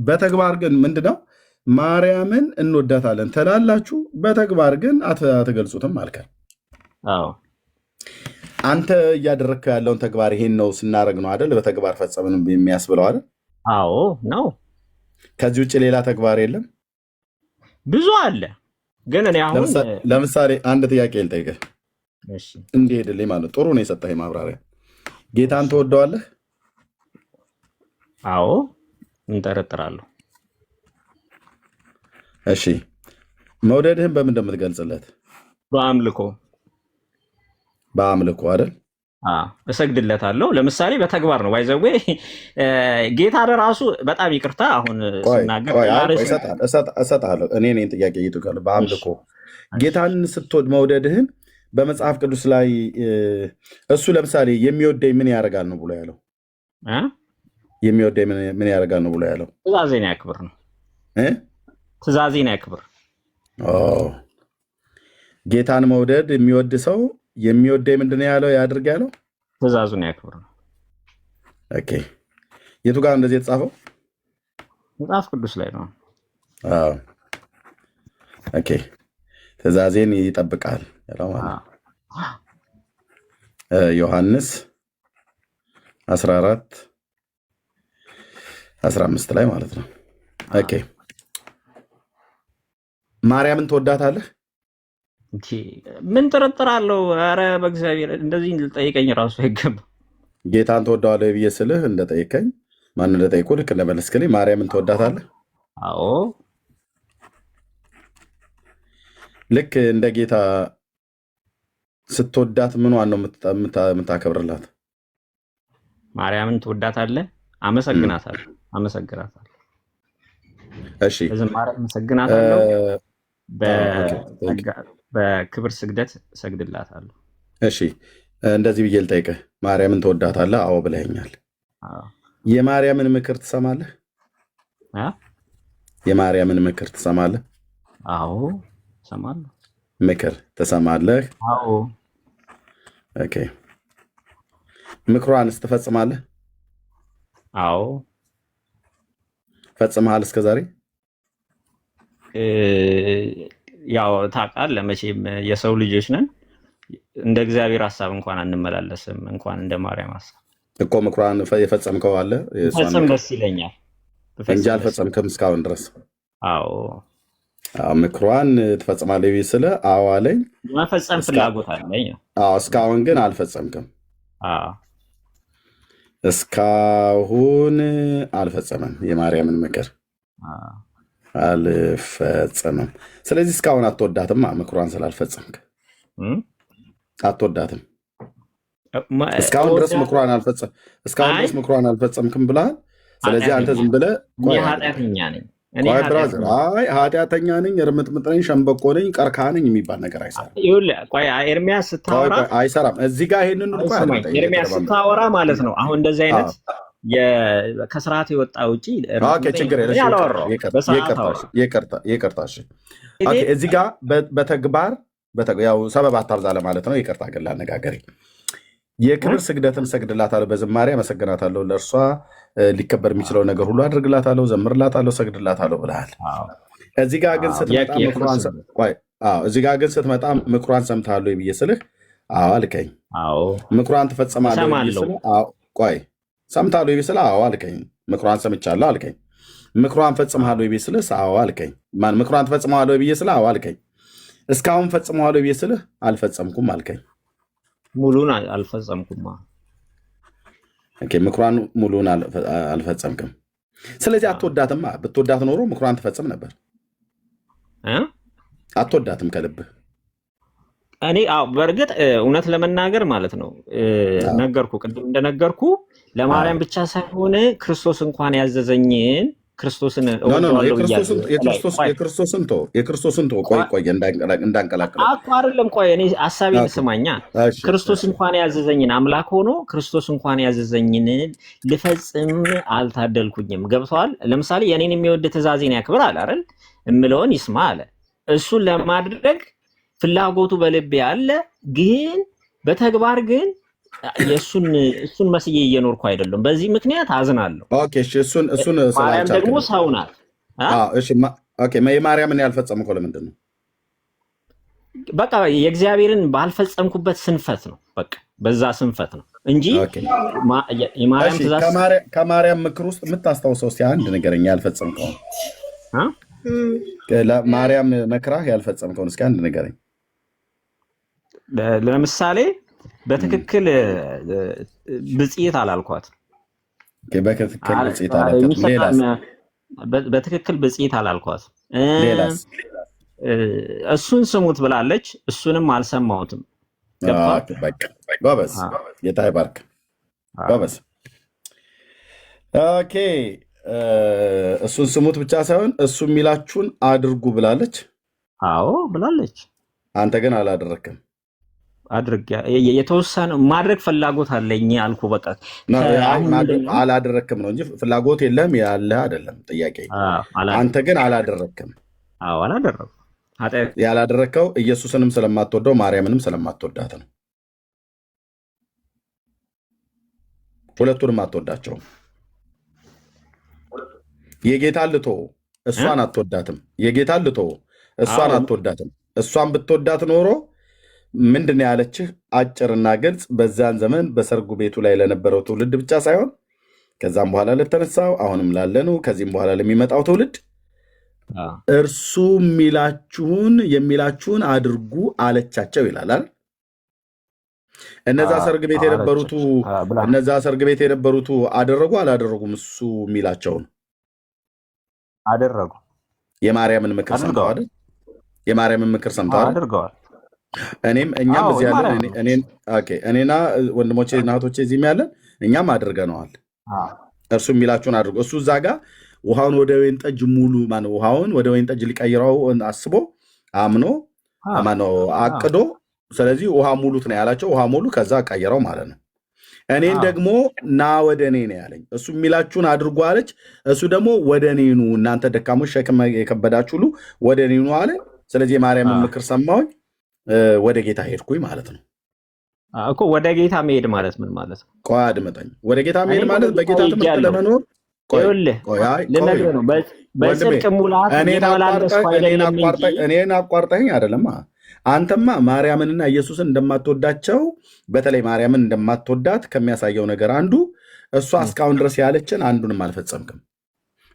በተግባር ግን ምንድነው? ማርያምን እንወዳታለን ትላላችሁ፣ በተግባር ግን አትገልጹትም አልከን። አንተ እያደረግከው ያለውን ተግባር ይሄን ነው ስናደርግ ነው አይደል? በተግባር ፈጸምን የሚያስብለው አይደል? አዎ ነው። ከዚህ ውጭ ሌላ ተግባር የለም። ብዙ አለ። ግን እኔ አሁን ለምሳሌ አንድ ጥያቄ ልጠይቅህ እንዲሄድልኝ ማለት ጥሩ ነው የሰጠኸኝ ማብራሪያ። ጌታን ትወደዋለህ? አዎ እንጠረጥራለሁ። እሺ መውደድህን በምን እንደምትገልጽለት? በአምልኮ አይደል? እሰግድለታለሁ። ለምሳሌ በተግባር ነው ባይዘዌ ጌታ ለራሱ በጣም ይቅርታ አሁን ስናገር እሰጥሃለሁ። እኔ ጥያቄ ይጡቃል። በአምልኮ ጌታን ስትወድ መውደድህን በመጽሐፍ ቅዱስ ላይ እሱ ለምሳሌ የሚወደኝ ምን ያደርጋል ነው ብሎ ያለው? የሚወደኝ ምን ያደርጋል ነው ብሎ ያለው? ትእዛዜን ያክብር ነው። ትእዛዜን ያክብር። ጌታን መውደድ የሚወድ ሰው የሚወደኝ ምንድን ነው ያለው? ያድርግ ያለው ትእዛዙን ያክብር ነው። ኦኬ የቱ ጋር እንደዚህ የተጻፈው? መጽሐፍ ቅዱስ ላይ ነው። ኦኬ ትእዛዜን ይጠብቃል ያለው ማለት ነው። ዮሐንስ 14:15 ላይ ማለት ነው። ኦኬ ማርያምን ትወዳታለህ? ምን ጥርጥር አለው? ኧረ በእግዚአብሔር እንደዚህ ልጠይቀኝ ራሱ አይገባም። ጌታን ትወዳዋለህ ብዬ ስልህ እንደጠይቀኝ ማን እንደጠይቁ ልክ እንደመለስክልኝ ማርያምን ትወዳታለህ? አዎ ልክ እንደ ጌታ ስትወዳት ምኗን ነው የምታከብርላት? ማርያምን ትወዳታለህ? አመሰግናታለሁ። እሺ አመሰግናታለሁ። በክብር ስግደት እሰግድላታለሁ። እሺ እንደዚህ ብዬ ልጠይቅህ፣ ማርያምን ትወዳታለህ? አዎ ብለኸኛል። የማርያምን ምክር ትሰማለህ? የማርያምን ምክር ትሰማለህ? አዎ እሰማለሁ። ምክር ትሰማለህ? አዎ። ኦኬ ምክሯንስ ትፈጽማለህ? አዎ። ፈጽመሃል እስከዛሬ? ያው ታውቃለህ መቼም የሰው ልጆች ነን። እንደ እግዚአብሔር ሀሳብ እንኳን አንመላለስም፣ እንኳን እንደ ማርያም ሀሳብ እኮ። ምክሯን የፈጸምከው አለ? ፈጽም ደስ ይለኛል እንጂ አልፈጸምክም እስካሁን ድረስ። አዎ ምክሯን ትፈጽማለህ ብዬ ስለ አዎ አለኝ። መፈጸም ፍላጎት አለኝ። እስካሁን ግን አልፈጸምክም። እስካሁን አልፈጸመም። የማርያምን ምክር አልፈጸመም። ስለዚህ እስካሁን አትወዳትም። ምክሯን ስላልፈጸምክ አትወዳትም። እስካሁን ድረስ ምክሯን አልፈጸምክም ብለሃል። ስለዚህ አንተ ዝም ብለህ ኃጢአተኛ ነኝ እኔ ቆይ ኃጢአት ብራዘር፣ ነው። አይ ኃጢአተኛ ነኝ፣ እርምጥምጥ ነኝ፣ ሸምበቆ ነኝ፣ ቀርከሃ ነኝ የሚባል ነገር አይሰራም። ይኸውልህ ቆይ ኤርሚያስ ስታወራ አይሰራም። እዚህ ጋር ይሄንን እኮ ስማኝ፣ ኤርሚያስ ስታወራ ማለት ነው አሁን እንደዚህ አይነት ከስርዓት የወጣ ውጪ ችግር አላወራሁም። ይቅርታ። እዚህ ጋር በተግባር ያው ሰበብ አታብዛ ለማለት ነው። ይቅርታ ግን ላነጋገሬ የክብር ስግደትን ሰግድላታለሁ፣ በዝማሬ አመሰግናታለሁ፣ ለእርሷ ሊከበር የሚችለው ነገር ሁሉ አድርግላታለሁ፣ ዘምርላታለሁ፣ ሰግድላታለሁ ብለሃል። እዚህ ጋር ግን ስትመጣ ምክሯን ሰምተሃል ብዬ ስልህ አዎ አልከኝ። ምክሯን ትፈጽማለህ ብዬ ስልህ ቆይ ሰምተሃል ብዬ ስልህ አዎ አልከኝ። ምክሯን ሰምቻለሁ አልከኝ። ምክሯን ፈጽመሃል ብዬ ስልህ አዎ አልከኝ። ምክሯን ትፈጽመዋለህ ብዬ ስልህ አዎ አልከኝ። እስካሁን ፈጽመዋለሁ ብዬ ስልህ አልፈጸምኩም አልከኝ። ሙሉን አልፈጸምኩም። ምክሯን ሙሉን አልፈጸምክም። ስለዚህ አትወዳትማ። ብትወዳት ኖሮ ምክሯን ትፈጽም ነበር። አትወዳትም ከልብህ። እኔ በእርግጥ እውነት ለመናገር ማለት ነው ነገርኩ፣ ቅድም እንደነገርኩ ለማርያም ብቻ ሳይሆን ክርስቶስ እንኳን ያዘዘኝን ክርስቶስን የክርስቶስን ቆይ እንዳንቀላቅል አይደለም። ቆይ እኔ ሀሳቤን ስማኛ። ክርስቶስ እንኳን ያዘዘኝን አምላክ ሆኖ ክርስቶስ እንኳን ያዘዘኝን ልፈጽም አልታደልኩኝም። ገብተዋል። ለምሳሌ የኔን የሚወድ ትእዛዜን ያክብር አለ አይደል? እምለውን ይስማ አለ። እሱን ለማድረግ ፍላጎቱ በልቤ አለ፣ ግን በተግባር ግን እሱን መስዬ እየኖርኩ አይደለም። በዚህ ምክንያት አዝናለሁ። ማርያም ደግሞ ሰው ናት። የማርያምን ያልፈጸምከው ለምንድን ነው? በቃ የእግዚአብሔርን ባልፈጸምኩበት ስንፈት ነው። በቃ በዛ ስንፈት ነው እንጂ የማርያም ትእዛዝ ከማርያም ምክር ውስጥ የምታስታውሰው እስኪ አንድ ንገረኝ። ያልፈጸምከው ማርያም መክራህ ያልፈጸምከውን እስኪ አንድ ንገረኝ። ለምሳሌ በትክክል ብጽዕት አላልኳት። በትክክል ብጽዕት አላልኳት። እሱን ስሙት ብላለች፣ እሱንም አልሰማሁትም። ጎበዝ፣ ጌታ ይባርክ። ጎበዝ። ኦኬ፣ እሱን ስሙት ብቻ ሳይሆን እሱ የሚላችሁን አድርጉ ብላለች። አዎ ብላለች። አንተ ግን አላደረክም። የተወሰነ ማድረግ ፍላጎት አለኝ አልኩ። በቃ አላደረክም ነው እንጂ ፍላጎት የለም ያለህ አይደለም ጥያቄ። አንተ ግን አላደረክም። አዎ አላደረኩም። ያላደረከው ኢየሱስንም ስለማትወደው ማርያምንም ስለማትወዳት ነው። ሁለቱንም አትወዳቸውም። የጌታን ልቶ እሷን አትወዳትም። የጌታን ልቶ እሷን አትወዳትም። እሷን ብትወዳት ኖሮ ምንድን ያለችህ? አጭርና ግልጽ። በዛን ዘመን በሰርጉ ቤቱ ላይ ለነበረው ትውልድ ብቻ ሳይሆን ከዛም በኋላ ለተነሳው አሁንም ላለነው ከዚህም በኋላ ለሚመጣው ትውልድ እርሱ የሚላችሁን አድርጉ አለቻቸው ይላል። እነዛ ሰርግ ቤት የነበሩቱ አደረጉ አላደረጉም? እሱ የሚላቸውን አደረጉ። የማርያምን ምክር ሰምተዋል። የማርያምን ምክር ሰምተዋል። አድርገዋል። እኛም እዚህ ያለን እኔና ወንድሞቼ እናቶቼ እዚህም ያለን እኛም አድርገነዋል። እርሱ የሚላችሁን አድርጉ። እሱ እዛ ጋር ውሃውን ወደ ወይን ጠጅ ውሃውን ወደ ወይን ጠጅ ሊቀይረው አስቦ አምኖ አቅዶ፣ ስለዚህ ውሃ ሙሉት ነው ያላቸው። ውሃ ሙሉ፣ ከዛ ቀይረው ማለት ነው። እኔን ደግሞ ና ወደ እኔ ነው ያለኝ። እሱ የሚላችሁን አድርጉ አለች። እሱ ደግሞ ወደ እኔ ኑ እናንተ ደካሞች ሸክም የከበዳችሁ ሁሉ ወደ እኔ ኑ አለ። ስለዚህ የማርያምን ምክር ሰማሁኝ፣ ወደ ጌታ ሄድኩኝ ማለት ነው እኮ። ወደ ጌታ መሄድ ማለት ምን ማለት ነው? ቆይ አድምጠኝ። ወደ ጌታ መሄድ ማለት በጌታ ትምህርት ለመኖር ልነግርህ ነው። በጽድቅ ሙላት እኔን አቋርጠኝ አይደለም። አንተማ ማርያምንና ኢየሱስን እንደማትወዳቸው በተለይ ማርያምን እንደማትወዳት ከሚያሳየው ነገር አንዱ እሷ እስካሁን ድረስ ያለችን አንዱንም አልፈጸምክም።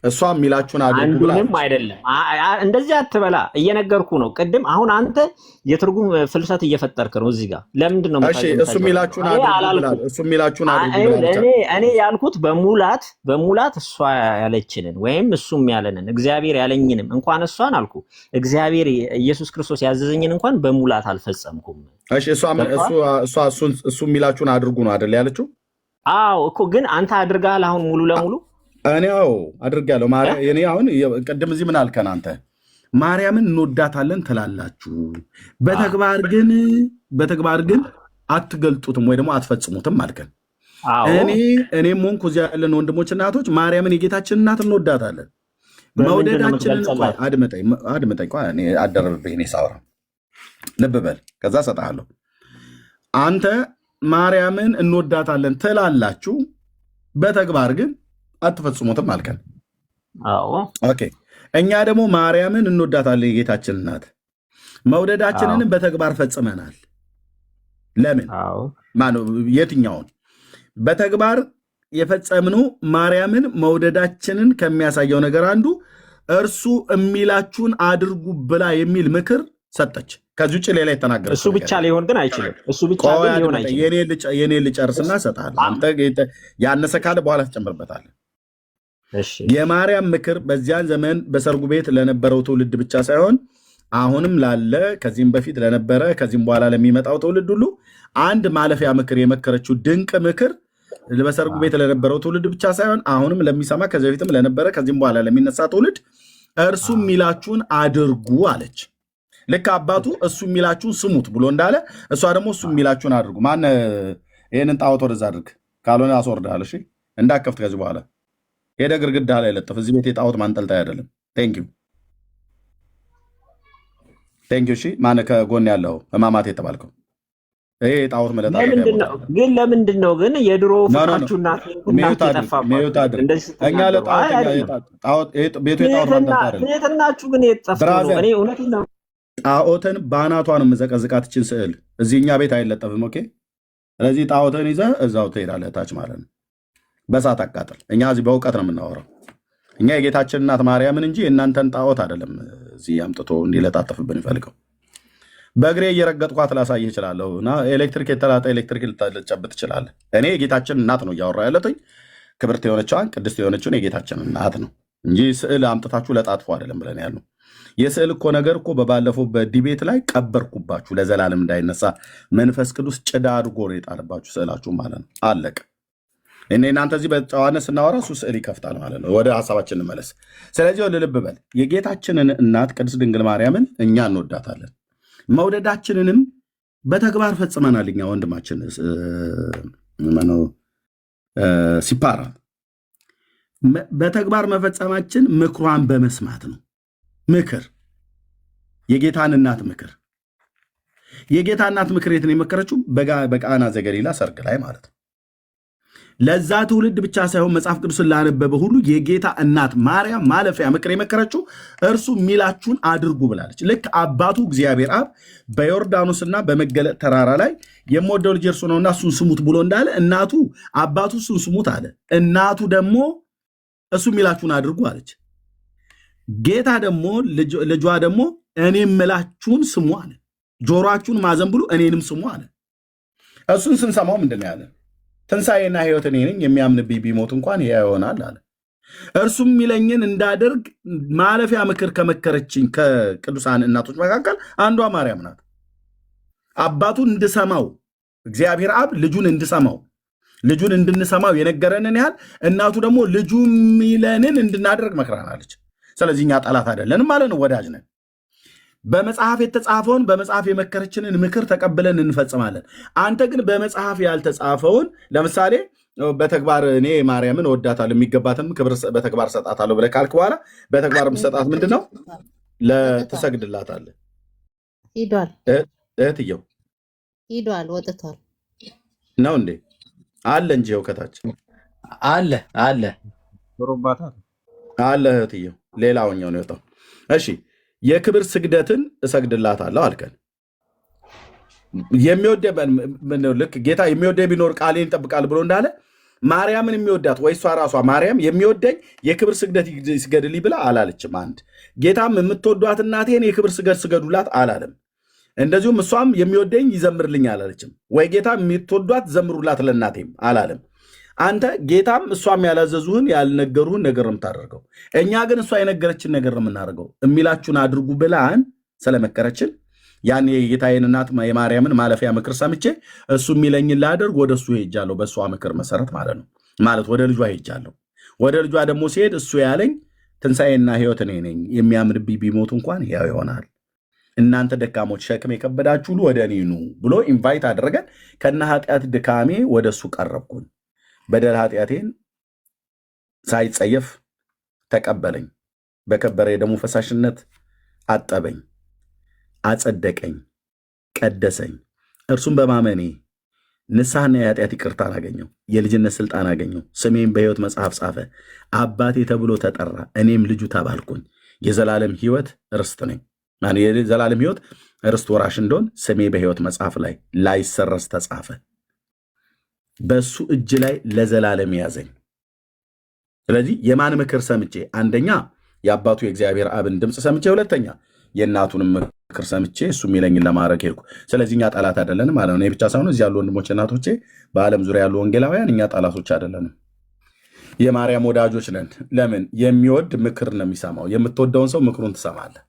እሷ የሚላችሁን አድርጉ ብላ አንዱንም አይደለም። እንደዚህ አትበላ፣ እየነገርኩ ነው ቅድም። አሁን አንተ የትርጉም ፍልሰት እየፈጠርክ ነው እዚህ ጋር። ለምንድን ነው እሱ የሚላችሁን አድርጉ ብላ? እኔ ያልኩት በሙላት እሷ ያለችንን ወይም እሱም ያለንን እግዚአብሔር ያለኝንም እንኳን እሷን አልኩ። እግዚአብሔር ኢየሱስ ክርስቶስ ያዘዘኝን እንኳን በሙላት አልፈጸምኩም። እሱ የሚላችሁን አድርጉ ነው አይደል ያለችው? አዎ እኮ ግን አንተ አድርጋል አሁን ሙሉ ለሙሉ እኔው አድርጌያለሁ። እኔ አሁን ቅድም እዚህ ምን አልከን አንተ? ማርያምን እንወዳታለን ትላላችሁ፣ በተግባር ግን አትገልጡትም ወይ ደግሞ አትፈጽሙትም አልከን። እኔም ሆንኩ እዚያ ያለን ወንድሞች እናቶች ማርያምን የጌታችን እናት እንወዳታለን። መውደዳችንን አድምጠኝ፣ አደረብህ እኔ ሳውራ ልብ በል፣ ከዛ እሰጥሃለሁ። አንተ ማርያምን እንወዳታለን ትላላችሁ፣ በተግባር ግን አትፈጽሙትም አልከን። ኦኬ። እኛ ደግሞ ማርያምን እንወዳታለን የጌታችን እናት፣ መውደዳችንንም በተግባር ፈጽመናል። ለምን? የትኛውን በተግባር የፈጸምነው? ማርያምን መውደዳችንን ከሚያሳየው ነገር አንዱ እርሱ የሚላችሁን አድርጉ ብላ የሚል ምክር ሰጠች። ከዚህ ውጭ ሌላ የተናገረ እሱ ብቻ ሊሆን ግን አይችልም። እሱ ብቻ ግን ሊሆን አይችልም። የኔ ልጨርስና እሰጥሃለሁ። አንተ ያነሰ ካለ በኋላ ትጨምርበታለህ። የማርያም ምክር በዚያን ዘመን በሰርጉ ቤት ለነበረው ትውልድ ብቻ ሳይሆን አሁንም ላለ፣ ከዚህም በፊት ለነበረ፣ ከዚህም በኋላ ለሚመጣው ትውልድ ሁሉ አንድ ማለፊያ ምክር የመከረችው ድንቅ ምክር በሰርጉ ቤት ለነበረው ትውልድ ብቻ ሳይሆን አሁንም ለሚሰማ፣ ከዚህ በፊትም ለነበረ፣ ከዚህም በኋላ ለሚነሳ ትውልድ እርሱ የሚላችሁን አድርጉ አለች። ልክ አባቱ እሱ የሚላችሁን ስሙት ብሎ እንዳለ እሷ ደግሞ እሱ የሚላችሁን አድርጉ። ማን ይህንን ጣዖት ወደዛ አድርግ ካልሆነ አስወርድሃል። እሺ እንዳከፍት ከዚህ በኋላ ሄደ ግርግዳ ላይ ለጥፍ። እዚህ ቤት የጣዖት ማንጠልጣይ አይደለም። ቴንኪው። እሺ ማን ከጎን ያለው ህማማት የተባልከው ይሄ ጣዖት መለጣ ግን ለምንድን ነው ግን የድሮ ፍቅራችሁ እናት እኛ ቤትናችሁ ግን የጠፋው ነው። እኔ እውነቴን ነው። ጣዖትን በአናቷ ነው የምዘቀዝቃትችን ስዕል እዚህ እኛ ቤት አይለጠፍም። ኦኬ። ስለዚህ ጣዖትን ይዘህ እዛው ትሄዳለህ ታች ማለት ነው። በሳት አቃጥል። እኛ እዚህ በእውቀት ነው የምናወራው። እኛ የጌታችን እናት ማርያምን እንጂ የእናንተን ጣዖት አይደለም እዚህ አምጥቶ እንዲለጣጠፍብን ይፈልገው። በእግሬ እየረገጥኳት ላሳይህ እችላለሁ እና ኤሌክትሪክ የተላጠ ኤሌክትሪክ ልትጨብጥ ትችላለህ። እኔ የጌታችን እናት ነው እያወራ ያለትኝ። ክብርት የሆነችዋን ቅድስት የሆነችውን የጌታችን እናት ነው እንጂ ስዕል አምጥታችሁ ለጣጥፎ አይደለም ብለን ያልነው። የስዕል እኮ ነገር እኮ በባለፈው በዲቤት ላይ ቀበርኩባችሁ ለዘላለም እንዳይነሳ መንፈስ ቅዱስ ጭዳ አድርጎ ነው የጣለባችሁ ስዕላችሁ ማለት ነው። አለቅ እኔ እናንተ እዚህ በጨዋነት ስናወራ እሱ ስዕል ይከፍታል ማለት ነው። ወደ ሀሳባችን እንመለስ። ስለዚህ ልብ በል፣ የጌታችንን እናት ቅድስት ድንግል ማርያምን እኛ እንወዳታለን፣ መውደዳችንንም በተግባር ፈጽመናል። እኛ ወንድማችን ሲፓራ በተግባር መፈጸማችን ምክሯን በመስማት ነው። ምክር የጌታን እናት ምክር የጌታ እናት ምክር የት ነው የመከረችው? በቃና ዘገሊላ ሰርግ ላይ ማለት ነው። ለዛ ትውልድ ብቻ ሳይሆን መጽሐፍ ቅዱስን ላነበበ ሁሉ የጌታ እናት ማርያም ማለፊያ ምክር የመከረችው እርሱ የሚላችሁን አድርጉ ብላለች። ልክ አባቱ እግዚአብሔር አብ በዮርዳኖስና በመገለጥ ተራራ ላይ የምወደው ልጅ እርሱ ነውና እሱን ስሙት ብሎ እንዳለ እናቱ አባቱ እሱን ስሙት አለ። እናቱ ደግሞ እሱ የሚላችሁን አድርጉ አለች። ጌታ ደግሞ ልጇ ደግሞ እኔ የምላችሁን ስሙ አለ። ጆሮአችሁን ማዘንብሉ እኔንም ስሙ አለ። እሱን ስንሰማው ምንድን ነው ያለ? ትንሣኤና ሕይወት እኔ ነኝ፣ የሚያምንብኝ ቢሞት እንኳን ሕያው ይሆናል አለ። እርሱም የሚለኝን እንዳደርግ ማለፊያ ምክር ከመከረችኝ ከቅዱሳን እናቶች መካከል አንዷ ማርያም ናት። አባቱን እንድሰማው እግዚአብሔር አብ ልጁን እንድሰማው ልጁን እንድንሰማው የነገረንን ያህል እናቱ ደግሞ ልጁ የሚለንን እንድናደርግ መክራናለች። ስለዚህ እኛ ጠላት አይደለንም ማለት ነው፣ ወዳጅ ነን። በመጽሐፍ የተጻፈውን በመጽሐፍ የመከረችንን ምክር ተቀብለን እንፈጽማለን። አንተ ግን በመጽሐፍ ያልተጻፈውን ለምሳሌ በተግባር እኔ ማርያምን እወዳታለሁ የሚገባትን ክብር በተግባር ሰጣታለሁ ብለህ ካልክ በኋላ በተግባር የምትሰጣት ምንድን ነው? ትሰግድላታለህ። ሂዷል፣ እህትየው ሂዷል፣ ወጥቷል ነው እንዴ? አለ እንጂ ይኸው ከታች አለ አለ አለ እህትየው ሌላውኛው ነው የወጣው። እሺ የክብር ስግደትን እሰግድላታለሁ አልከን። ልክ ጌታ የሚወደኝ ቢኖር ቃሌን ይጠብቃል ብሎ እንዳለ ማርያምን የሚወዳት ወይ እሷ ራሷ ማርያም የሚወደኝ የክብር ስግደት ይስገድልኝ ብላ አላለችም። አንድ ጌታም የምትወዷት እናቴን የክብር ስገድ ስገዱላት አላለም። እንደዚሁም እሷም የሚወደኝ ይዘምርልኝ አላለችም። ወይ ጌታ የምትወዷት ዘምሩላት ለእናቴም አላለም። አንተ ጌታም እሷም ያላዘዙህን ያልነገሩህን ነገር ነው የምታደርገው። እኛ ግን እሷ የነገረችን ነገር ነው የምናደርገው። የሚላችሁን አድርጉ ብላን ስለመከረችን ያን የጌታዬን እናት የማርያምን ማለፊያ ምክር ሰምቼ እሱ የሚለኝን ላደርግ ወደ እሱ ሄጃለሁ። በእሷ ምክር መሰረት ማለት ነው። ማለት ወደ ልጇ ሄጃለሁ። ወደ ልጇ ደግሞ ሲሄድ እሱ ያለኝ ትንሣኤና ሕይወት እኔ ነኝ፣ የሚያምንብኝ ቢሞት እንኳን ሕያው ይሆናል፣ እናንተ ደካሞች ሸክም የከበዳችሁ ሁሉ ወደ እኔ ኑ ብሎ ኢንቫይት አደረገን። ከነ ኃጢአት ድካሜ ወደ እሱ ቀረብኩኝ። በደል ኃጢአቴን ሳይጸየፍ ተቀበለኝ። በከበረ የደሙ ፈሳሽነት አጠበኝ፣ አጸደቀኝ፣ ቀደሰኝ። እርሱም በማመኔ ንስሐና የኃጢአት ይቅርታን አገኘው፣ የልጅነት ስልጣን አገኘው። ስሜም በሕይወት መጽሐፍ ጻፈ። አባቴ ተብሎ ተጠራ፣ እኔም ልጁ ተባልኩኝ። የዘላለም ሕይወት ርስት ነኝ። የዘላለም ሕይወት ርስት ወራሽ እንደሆን ስሜ በሕይወት መጽሐፍ ላይ ላይሰረዝ ተጻፈ። በእሱ እጅ ላይ ለዘላለም ያዘኝ። ስለዚህ የማን ምክር ሰምቼ? አንደኛ የአባቱ የእግዚአብሔር አብን ድምፅ ሰምቼ፣ ሁለተኛ የእናቱንም ምክር ሰምቼ እሱ የሚለኝን ለማድረግ ሄድኩ። ስለዚህ እኛ ጠላት አይደለንም ማለት ነው። እኔ ብቻ ሳይሆን እዚህ ያሉ ወንድሞች እናቶቼ፣ በዓለም ዙሪያ ያሉ ወንጌላውያን እኛ ጠላቶች አይደለንም፣ የማርያም ወዳጆች ነን። ለምን? የሚወድ ምክር ነው የሚሰማው። የምትወደውን ሰው ምክሩን ትሰማለህ፣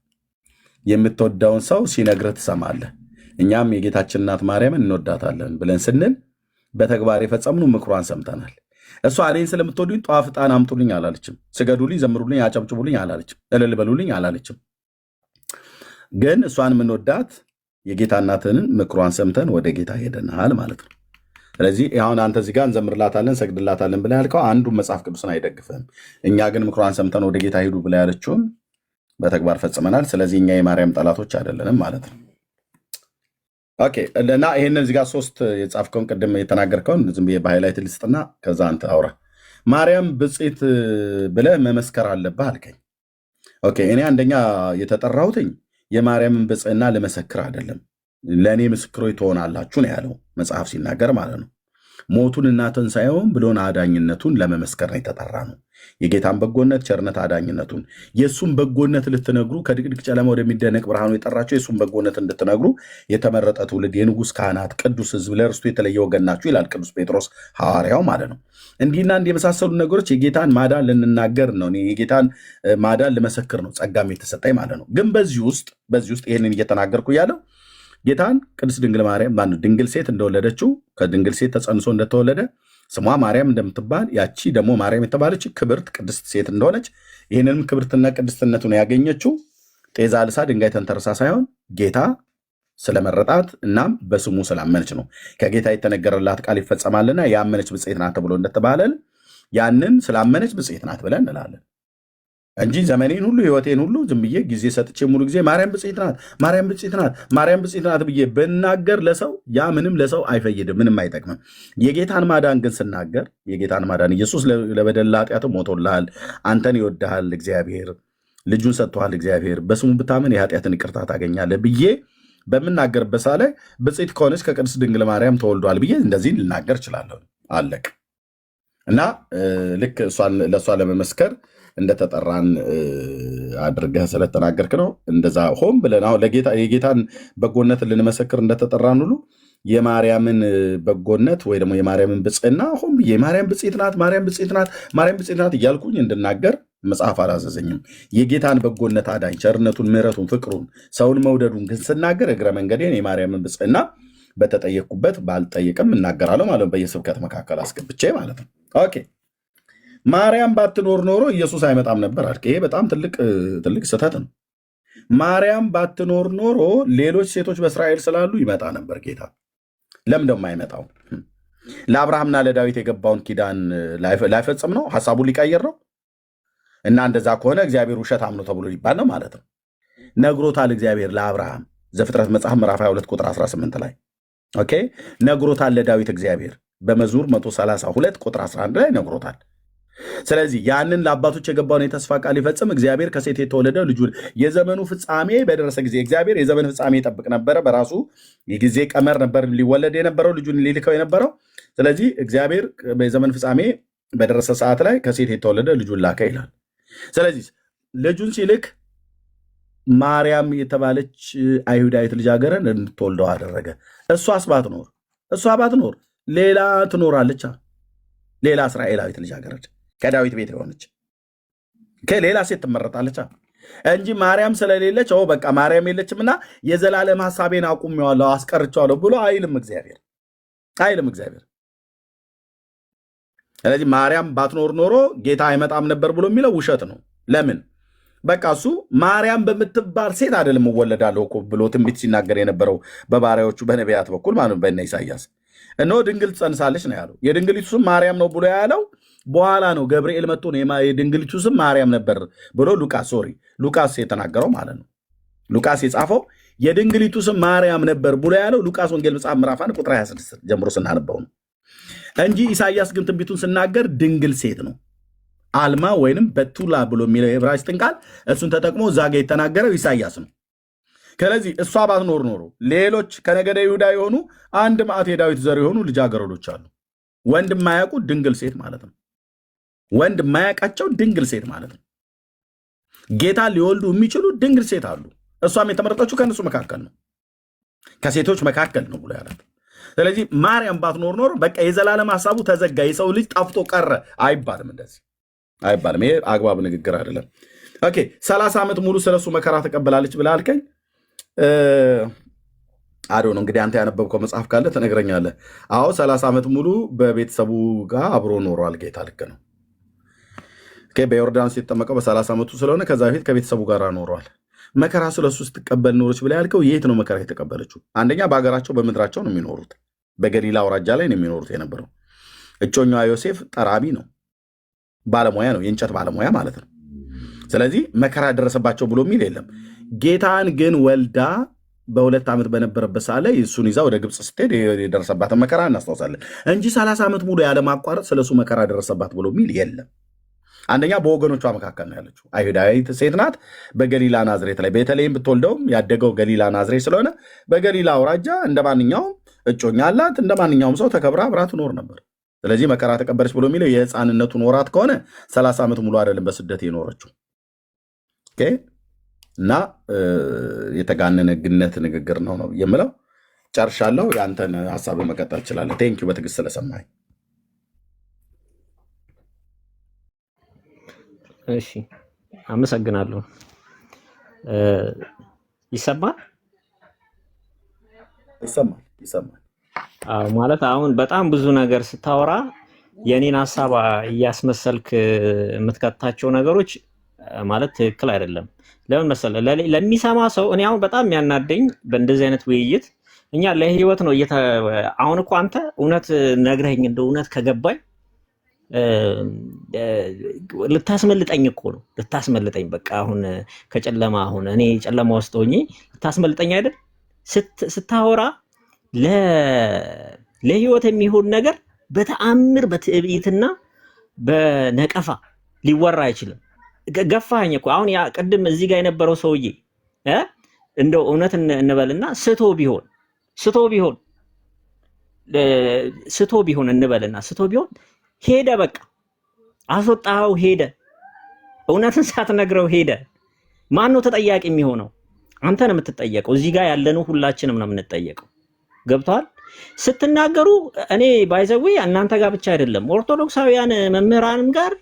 የምትወደውን ሰው ሲነግርህ ትሰማለህ። እኛም የጌታችን እናት ማርያምን እንወዳታለን ብለን ስንል በተግባር የፈጸምኑ ምክሯን ሰምተናል። እሷ እኔን ስለምትወዱኝ ጧፍ ዕጣን አምጡልኝ አላለችም። ስገዱልኝ፣ ዘምሩልኝ፣ አጨብጭቡልኝ አላለችም። እልል በሉልኝ አላለችም። ግን እሷን የምንወዳት የጌታ እናትን ምክሯን ሰምተን ወደ ጌታ ሄደናል ማለት ነው። ስለዚህ አሁን አንተ እዚህ ጋር እንዘምርላታለን፣ ሰግድላታለን ብለህ ያልከው አንዱ መጽሐፍ ቅዱስን አይደግፍም። እኛ ግን ምክሯን ሰምተን ወደ ጌታ ሄዱ ብለህ ያለችውን በተግባር ፈጽመናል። ስለዚህ እኛ የማርያም ጠላቶች አይደለንም ማለት ነው። ኦኬ። እና ይህንን እዚህ ጋር 3 የጻፍከውን ቅድም የተናገርከውን ዝም ብዬ በሃይላይት ልስጥና ከዛ አንተ አውራ። ማርያም ብፅዕት ብለህ መመስከር አለብህ አልከኝ። ኦኬ። እኔ አንደኛ የተጠራሁትኝ የማርያምን ብፅዕና ልመሰክር አይደለም፣ ለእኔ ምስክሮች ትሆናላችሁ ነው ያለው መጽሐፍ ሲናገር ማለት ነው። ሞቱንና ትንሣኤውን ብሎን አዳኝነቱን ለመመስከር ነው የተጠራ ነው። የጌታን በጎነት፣ ቸርነት፣ አዳኝነቱን የእሱን በጎነት ልትነግሩ ከድቅድቅ ጨለማ ወደሚደነቅ ብርሃኑ የጠራቸው የእሱን በጎነት እንድትነግሩ የተመረጠ ትውልድ፣ የንጉሥ ካህናት፣ ቅዱስ ሕዝብ፣ ለርስቱ የተለየ ወገን ናችሁ ይላል ቅዱስ ጴጥሮስ ሐዋርያው ማለት ነው። እንዲህና እንዲህ የመሳሰሉ ነገሮች የጌታን ማዳን ልንናገር ነው፣ የጌታን ማዳን ልመሰክር ነው ጸጋም የተሰጠኝ ማለት ነው። ግን በዚህ ውስጥ ይህንን እየተናገርኩ ያለው ጌታን ቅድስት ድንግል ማርያም ድንግል ሴት እንደወለደችው ከድንግል ሴት ተጸንሶ እንደተወለደ ስሟ ማርያም እንደምትባል ያቺ ደግሞ ማርያም የተባለች ክብርት ቅድስት ሴት እንደሆነች ይህንንም ክብርትና ቅድስትነቱን ያገኘችው ጤዛ ልሳ ድንጋይ ተንተርሳ ሳይሆን ጌታ ስለመረጣት እናም በስሙ ስላመነች ነው። ከጌታ የተነገረላት ቃል ይፈጸማልና ያመነች ብፅዕት ናት ተብሎ እንደተባለን ያንን ስላመነች ብፅዕት ናት ብለን እንላለን እንጂ ዘመኔን ሁሉ ሕይወቴን ሁሉ ዝም ብዬ ጊዜ ሰጥቼ ሙሉ ጊዜ ማርያም ብፅዕት ናት፣ ማርያም ብፅዕት ናት፣ ማርያም ብፅዕት ናት ብዬ ብናገር ለሰው ያ ምንም ለሰው አይፈይድም፣ ምንም አይጠቅምም። የጌታን ማዳን ግን ስናገር የጌታን ማዳን ኢየሱስ ለበደል ለኃጢአት ሞቶልሃል፣ አንተን ይወድሃል እግዚአብሔር፣ ልጁን ሰጥቶሃል እግዚአብሔር፣ በስሙ ብታምን የኃጢአትን ይቅርታ ታገኛለህ ብዬ በምናገርበት ሰዓት ላይ ብፅዕት ከሆነች ከቅድስት ድንግል ማርያም ተወልዷል ብዬ እንደዚህ ልናገር እችላለሁ። አለቅ እና ልክ ለእሷ ለመመስከር እንደተጠራን አድርገህ ስለተናገርክ ነው። እንደዛ ሆን ብለን አሁን የጌታን በጎነት ልንመሰክር እንደተጠራን ሁሉ የማርያምን በጎነት ወይ ደግሞ የማርያምን ብፅዕና ሆን ብዬ ማርያም ብፅዕት ናት፣ ማርያም ብፅዕት ናት፣ ማርያም ብፅዕት ናት እያልኩኝ እንድናገር መጽሐፍ አላዘዘኝም። የጌታን በጎነት፣ አዳኝ ቸርነቱን፣ ምሕረቱን፣ ፍቅሩን፣ ሰውን መውደዱን ግን ስናገር እግረ መንገዴን የማርያምን ብፅዕና በተጠየቅኩበት ባልጠይቅም እናገራለሁ ማለት ነው። በየስብከት መካከል አስገብቼ ማለት ነው። ኦኬ። ማርያም ባትኖር ኖሮ ኢየሱስ አይመጣም ነበር አልክ። ይሄ በጣም ትልቅ ስህተት ነው። ማርያም ባትኖር ኖሮ ሌሎች ሴቶች በእስራኤል ስላሉ ይመጣ ነበር ጌታ። ለምን ደግሞ አይመጣው? ለአብርሃምና ለዳዊት የገባውን ኪዳን ላይፈጽም ነው? ሐሳቡን ሊቀየር ነው? እና እንደዛ ከሆነ እግዚአብሔር ውሸታም ነው ተብሎ ሊባል ነው ማለት ነው። ነግሮታል እግዚአብሔር ለአብርሃም ዘፍጥረት መጽሐፍ ምዕራፍ 22 ቁጥር 18 ላይ ኦኬ። ነግሮታል ለዳዊት እግዚአብሔር በመዝሙር 132 ቁጥር 11 ላይ ነግሮታል። ስለዚህ ያንን ለአባቶች የገባውን የተስፋ ቃል ሊፈጽም እግዚአብሔር ከሴት የተወለደ ልጁን የዘመኑ ፍጻሜ በደረሰ ጊዜ እግዚአብሔር የዘመን ፍጻሜ ይጠብቅ ነበረ። በራሱ የጊዜ ቀመር ነበር ሊወለድ የነበረው ልጁን ሊልከው የነበረው። ስለዚህ እግዚአብሔር በዘመን ፍጻሜ በደረሰ ሰዓት ላይ ከሴት የተወለደ ልጁን ላከ ይላል። ስለዚህ ልጁን ሲልክ ማርያም የተባለች አይሁዳዊት ልጃገረድ እንድትወልደው አደረገ። እሷስ ባትኖር ሌላ ትኖራለች። ሌላ እስራኤላዊት ልጃገረድ ከዳዊት ቤት የሆነች ከሌላ ሴት ትመረጣለች እንጂ ማርያም ስለሌለች በቃ ማርያም የለችምና የዘላለም ሐሳቤን አቁሜዋለሁ አስቀርቼዋለሁ ብሎ አይልም እግዚአብሔር። ስለዚህ ማርያም ባትኖር ኖሮ ጌታ አይመጣም ነበር ብሎ የሚለው ውሸት ነው። ለምን? በቃ እሱ ማርያም በምትባል ሴት አይደለም እወለዳለሁ እኮ ብሎ ትንቢት ሲናገር የነበረው በባሪያዎቹ በነቢያት በኩል ማለት በእነ ኢሳያስ እነሆ ድንግል ትጸንሳለች ነው ያለው። የድንግሊቱ ስም ማርያም ነው ብሎ ያለው በኋላ ነው። ገብርኤል መጥቶ ነው የድንግሊቱ ስም ማርያም ነበር ብሎ ሉቃስ የተናገረው ማለት ነው። ሉቃስ የጻፈው የድንግሊቱ ስም ማርያም ነበር ብሎ ያለው ሉቃስ ወንጌል መጽሐፍ ምዕራፍ 1 ቁጥር 26 ጀምሮ ስናነበው ነው እንጂ ኢሳያስ ግን ትንቢቱን ስናገር ድንግል ሴት ነው። አልማ ወይንም በቱላ ብሎ የሚለው የዕብራይስጥን ቃል እሱን ተጠቅሞ እዛ ጋ የተናገረው ኢሳያስ ነው። ስለዚህ እሷ ባትኖር ኖሮ ሌሎች ከነገደ ይሁዳ የሆኑ አንድ መዓት የዳዊት ዘር የሆኑ ልጃገረዶች አሉ። ወንድ የማያውቁ ድንግል ሴት ማለት ነው። ወንድ የማያውቃቸው ድንግል ሴት ማለት ነው። ጌታ ሊወልዱ የሚችሉ ድንግል ሴት አሉ። እሷም የተመረጠችው ከእነሱ መካከል ነው፣ ከሴቶች መካከል ነው ብሎ ያላት። ስለዚህ ማርያም ባትኖር ኖሮ በቃ የዘላለም ሀሳቡ ተዘጋ፣ የሰው ልጅ ጠፍቶ ቀረ አይባልም። እንደዚህ አይባልም። ይሄ አግባብ ንግግር አይደለም። ኦኬ 30 ዓመት ሙሉ ስለሱ መከራ ተቀበላለች ብለህ አልከኝ። አዶ ነው እንግዲህ አንተ ያነበብከው መጽሐፍ ካለ ትነግረኛለህ። አዎ 30 ዓመት ሙሉ በቤተሰቡ ጋር አብሮ ኖሯል ጌታ። ልክ ነው። በዮርዳኖስ የተጠመቀው በ30 ዓመቱ ስለሆነ ከዛ በፊት ከቤተሰቡ ጋር ኖሯል። መከራ ስለሱ ስትቀበል ኖሮች ብለህ ያልከው የት ነው መከራ የተቀበለችው? አንደኛ በሀገራቸው በምድራቸው ነው የሚኖሩት። በገሊላ አውራጃ ላይ ነው የሚኖሩት የነበረው። እጮኛዋ ዮሴፍ ጠራቢ ነው፣ ባለሙያ ነው፣ የእንጨት ባለሙያ ማለት ነው። ስለዚህ መከራ ደረሰባቸው ብሎ የሚል የለም። ጌታን ግን ወልዳ በ2 ዓመት በነበረበት ሰዓት ላይ እሱን ይዛ ወደ ግብፅ ስትሄድ የደረሰባትን መከራ እናስታውሳለን እንጂ 30 ዓመት ሙሉ ያለማቋረጥ ስለሱ መከራ ደረሰባት ብሎ የሚል የለም። አንደኛ በወገኖቿ መካከል ነው ያለችው። አይሁዳዊት ሴት ናት። በገሊላ ናዝሬት ላይ ቤተልሔም ብትወልደውም ያደገው ገሊላ ናዝሬት ስለሆነ በገሊላ አውራጃ እንደ ማንኛውም እጮኛ አላት፣ እንደ ማንኛውም ሰው ተከብራ አብራ ትኖር ነበር። ስለዚህ መከራ ተቀበለች ብሎ የሚለው የሕፃንነቱን ወራት ከሆነ 30 ዓመት ሙሉ አይደለም በስደት የኖረችው። እና የተጋነነ ግነት ንግግር ነው የምለው። ጨርሻለሁ። የአንተን ሀሳብ መቀጠል ትችላለህ። ቴንኪው በትዕግስት ስለሰማኝ። እሺ አመሰግናለሁ። ይሰማል? ይሰማል። ማለት አሁን በጣም ብዙ ነገር ስታወራ የኔን ሀሳብ እያስመሰልክ የምትከታቸው ነገሮች ማለት ትክክል አይደለም። ለምን መሰለህ? ለሚሰማ ሰው እኔ አሁን በጣም የሚያናደኝ በእንደዚህ አይነት ውይይት እኛ ለህይወት ነው አሁን እኮ አንተ እውነት ነግረኸኝ እንደ እውነት ከገባኝ ልታስመልጠኝ እኮ ነው። ልታስመልጠኝ በቃ አሁን ከጨለማ አሁን እኔ ጨለማ ውስጥ ሆኜ ልታስመልጠኝ አይደል? ስታወራ ለህይወት የሚሆን ነገር በተአምር በትዕቢትና በነቀፋ ሊወራ አይችልም። ገፋኸኝ እኮ አሁን ያ ቅድም እዚህ ጋር የነበረው ሰውዬ እንደው እውነት እንበልና ስቶ ቢሆን እንበልና ስቶ ቢሆን ሄደ፣ በቃ አስወጣኸው፣ ሄደ። እውነትን ሳትነግረው ሄደ። ማን ነው ተጠያቂ የሚሆነው? አንተ ነው የምትጠየቀው። እዚህ ጋር ያለነው ሁላችንም ነው የምንጠየቀው። ገብቷል? ስትናገሩ እኔ ባይዘዌ እናንተ ጋር ብቻ አይደለም ኦርቶዶክሳውያን መምህራንም ጋር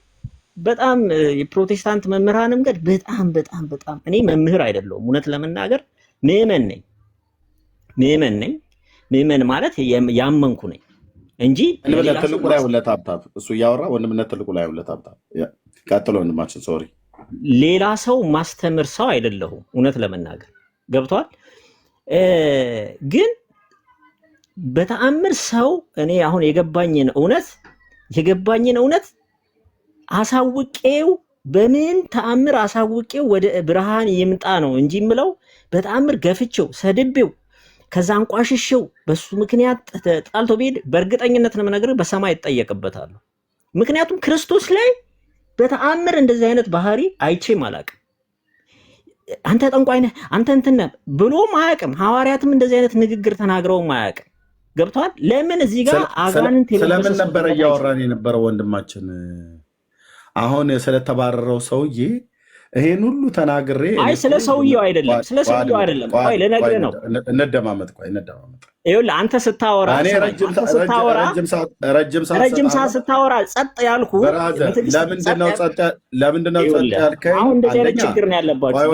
በጣም የፕሮቴስታንት መምህራንም ጋር በጣም እኔ መምህር አይደለሁም እውነት ለመናገር ምዕመን ነኝ። ምዕመን ማለት ያመንኩ ነኝ እንጂ ትልቁ ላይ ሁለት ሀብታብ እሱ እያወራ ወንድምነት ትልቁ ላይ ሁለት ሀብታብ ቀጥሎ ወንድማችን ሶሪ ሌላ ሰው ማስተምር ሰው አይደለሁም እውነት ለመናገር ገብቷል። ግን በተአምር ሰው እኔ አሁን የገባኝን እውነት አሳውቄው በምን ተአምር አሳውቄው ወደ ብርሃን ይምጣ ነው እንጂ ምለው በተአምር ገፍቼው ሰድቤው ከዛ አንቋሽሼው በሱ ምክንያት ጣልቶ ቢሄድ በእርግጠኝነት ነው የምነግርህ በሰማይ ይጠየቅበታል። ምክንያቱም ክርስቶስ ላይ በተአምር እንደዚህ አይነት ባህሪ አይቼም አላቅም። አንተ ጠንቋይ ነህ አንተ እንትን ነህ ብሎም አያውቅም። ሐዋርያትም እንደዚህ አይነት ንግግር ተናግረውም አያውቅም። ገብቷል? ለምን እዚህ ጋር አጋንንት ስለምን ነበር እያወራን የነበረው ወንድማችን? አሁን ስለተባረረው ሰውዬ ይሄን ሁሉ ተናግሬ አይ ስለ ሰውዬው አይደለም ቆይ ለነገር ነው። እንደማመጥ ይኸውልህ አንተ ስታወራ ረጅም ሰዓት ስታወራ ጸጥ ያልኩ ለምንድነው ጸጥ ያልከኝ? አሁን እንደዚህ አይነት ችግር ነው ያለባችሁ።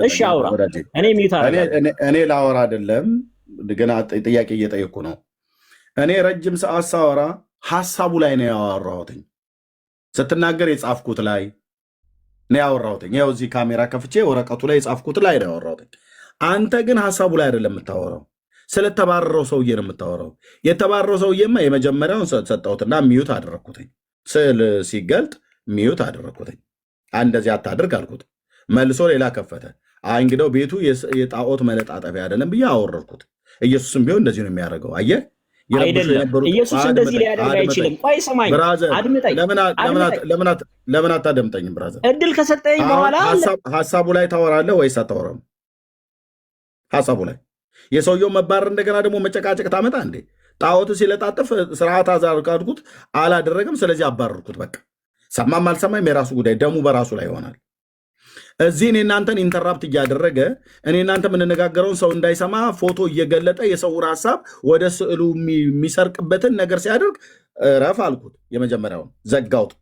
እሺ አውራ። እኔ ላወራ አይደለም ገና ጥያቄ እየጠየኩ ነው። እኔ ረጅም ሰዓት ሳወራ ሀሳቡ ላይ ነው ያወራሁትኝ። ስትናገር የጻፍኩት ላይ ነው ያወራሁትኝ። ያው እዚህ ካሜራ ከፍቼ ወረቀቱ ላይ የጻፍኩት ላይ ነው ያወራሁትኝ። አንተ ግን ሀሳቡ ላይ አይደለም የምታወራው፣ ስለተባረረው ሰውዬ ነው የምታወራው። የተባረረው ሰውዬማ የመጀመሪያውን ሰጠሁትና ሚዩት አደረግኩትኝ። ስዕል ሲገልጥ ሚዩት አደረግኩትኝ። እንደዚህ አታድርግ አልኩት። መልሶ ሌላ ከፈተ። እንግዲው ቤቱ የጣዖት መለጣጠፊያ አይደለም ብዬ አወረድኩት። ኢየሱስም ቢሆን እንደዚህ ነው የሚያደርገው። አየህ፣ አይደለም ኢየሱስ እንደዚህ ሊያደርግ አይችልም። ቆይ ስማኝ፣ አድምጠኝ። ለምን አታደምጠኝም? ብራዘር እድል ከሰጠኝ በኋላ ሀሳቡ ላይ ታወራለህ ወይስ አታወራም? ሀሳቡ ላይ የሰውየው መባረር እንደገና ደግሞ መጨቃጨቅ ታመጣ እንዴ? ጣዖት ሲለጣጥፍ ስርዓት አዛርካድኩት አላደረግም፣ ስለዚህ አባረርኩት። በቃ ሰማም አልሰማም የራሱ ጉዳይ፣ ደሙ በራሱ ላይ ይሆናል። እዚህ እኔ እናንተን ኢንተራፕት እያደረገ እኔ እናንተ የምንነጋገረውን ሰው እንዳይሰማ ፎቶ እየገለጠ የሰውን ሀሳብ ወደ ስዕሉ የሚሰርቅበትን ነገር ሲያደርግ ረፍ አልኩት። የመጀመሪያውን ዘጋውት፣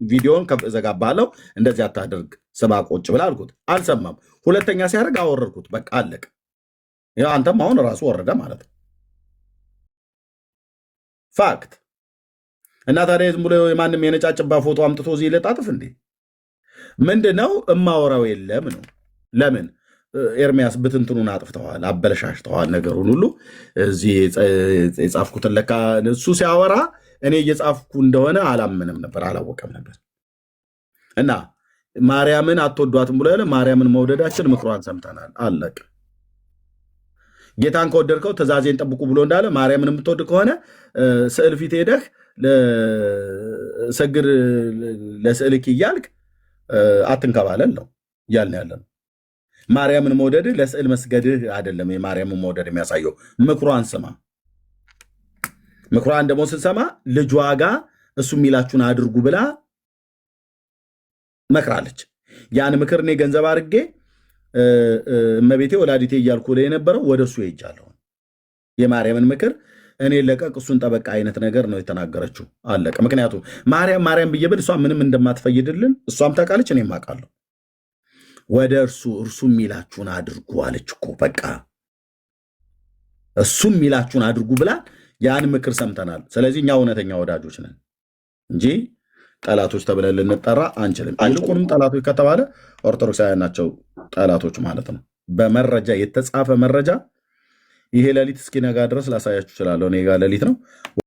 ቪዲዮን ዘጋባለው። እንደዚህ አታደርግ ስማ ቁጭ ብላ አልኩት። አልሰማም። ሁለተኛ ሲያደርግ አወረድኩት። በቃ አለቅ። ያው አንተም አሁን ራሱ ወረደ ማለት ነው። ፋክት እና ታዲያ ዝም ብሎ የማንም የነጫጭባ ፎቶ አምጥቶ እዚህ ለጣጥፍ እንዴ? ምንድነው እማወራው? የለም ነው። ለምን ኤርሚያስ ብትንትኑን አጥፍተዋል፣ አበለሻሽተዋል ነገሩን ሁሉ። እዚህ የጻፍኩትን ለካ እሱ ሲያወራ እኔ እየጻፍኩ እንደሆነ አላምንም ነበር፣ አላወቀም ነበር። እና ማርያምን አትወዷትም ብሎ ያለ ማርያምን መውደዳችን ምክሯን ሰምተናል። አለቅ። ጌታን ከወደድከው ትእዛዜን ጠብቁ ብሎ እንዳለ ማርያምን የምትወድ ከሆነ ስዕል ፊት ሄደህ ሰግር ለስዕልክ እያልክ አትንከባለል ነው እያልን ያለ ነው። ማርያምን መውደድህ ለስዕል መስገድህ አይደለም። የማርያምን መውደድ የሚያሳየው ምክሯን ስማ። ምክሯን ደግሞ ስንሰማ ልጇ ጋር እሱ የሚላችሁን አድርጉ ብላ መክራለች። ያን ምክር እኔ ገንዘብ አድርጌ እመቤቴ ወላዲቴ እያልኩ ላይ የነበረው ወደ እሱ ሄጃለሁ። የማርያምን ምክር እኔ ለቀቅ እሱን ጠበቃ አይነት ነገር ነው የተናገረችው። አለቀ። ምክንያቱም ማርያም ብዬ ብል እሷ ምንም እንደማትፈይድልን እሷም ታውቃለች፣ እኔም አውቃለሁ። ወደ እርሱ የሚላችሁን አድርጉ አለች እኮ። በቃ እሱ የሚላችሁን አድርጉ ብላ ያን ምክር ሰምተናል። ስለዚህ እኛ እውነተኛ ወዳጆች ነን እንጂ ጠላቶች ተብለን ልንጠራ አንችልም። ይልቁንም ጠላቶች ከተባለ ኦርቶዶክሳውያን ናቸው ጠላቶች ማለት ነው። በመረጃ የተጻፈ መረጃ ይሄ ሌሊት እስኪነጋ ድረስ ላሳያችሁ እችላለሁ። እኔ ጋ ሌሊት ነው።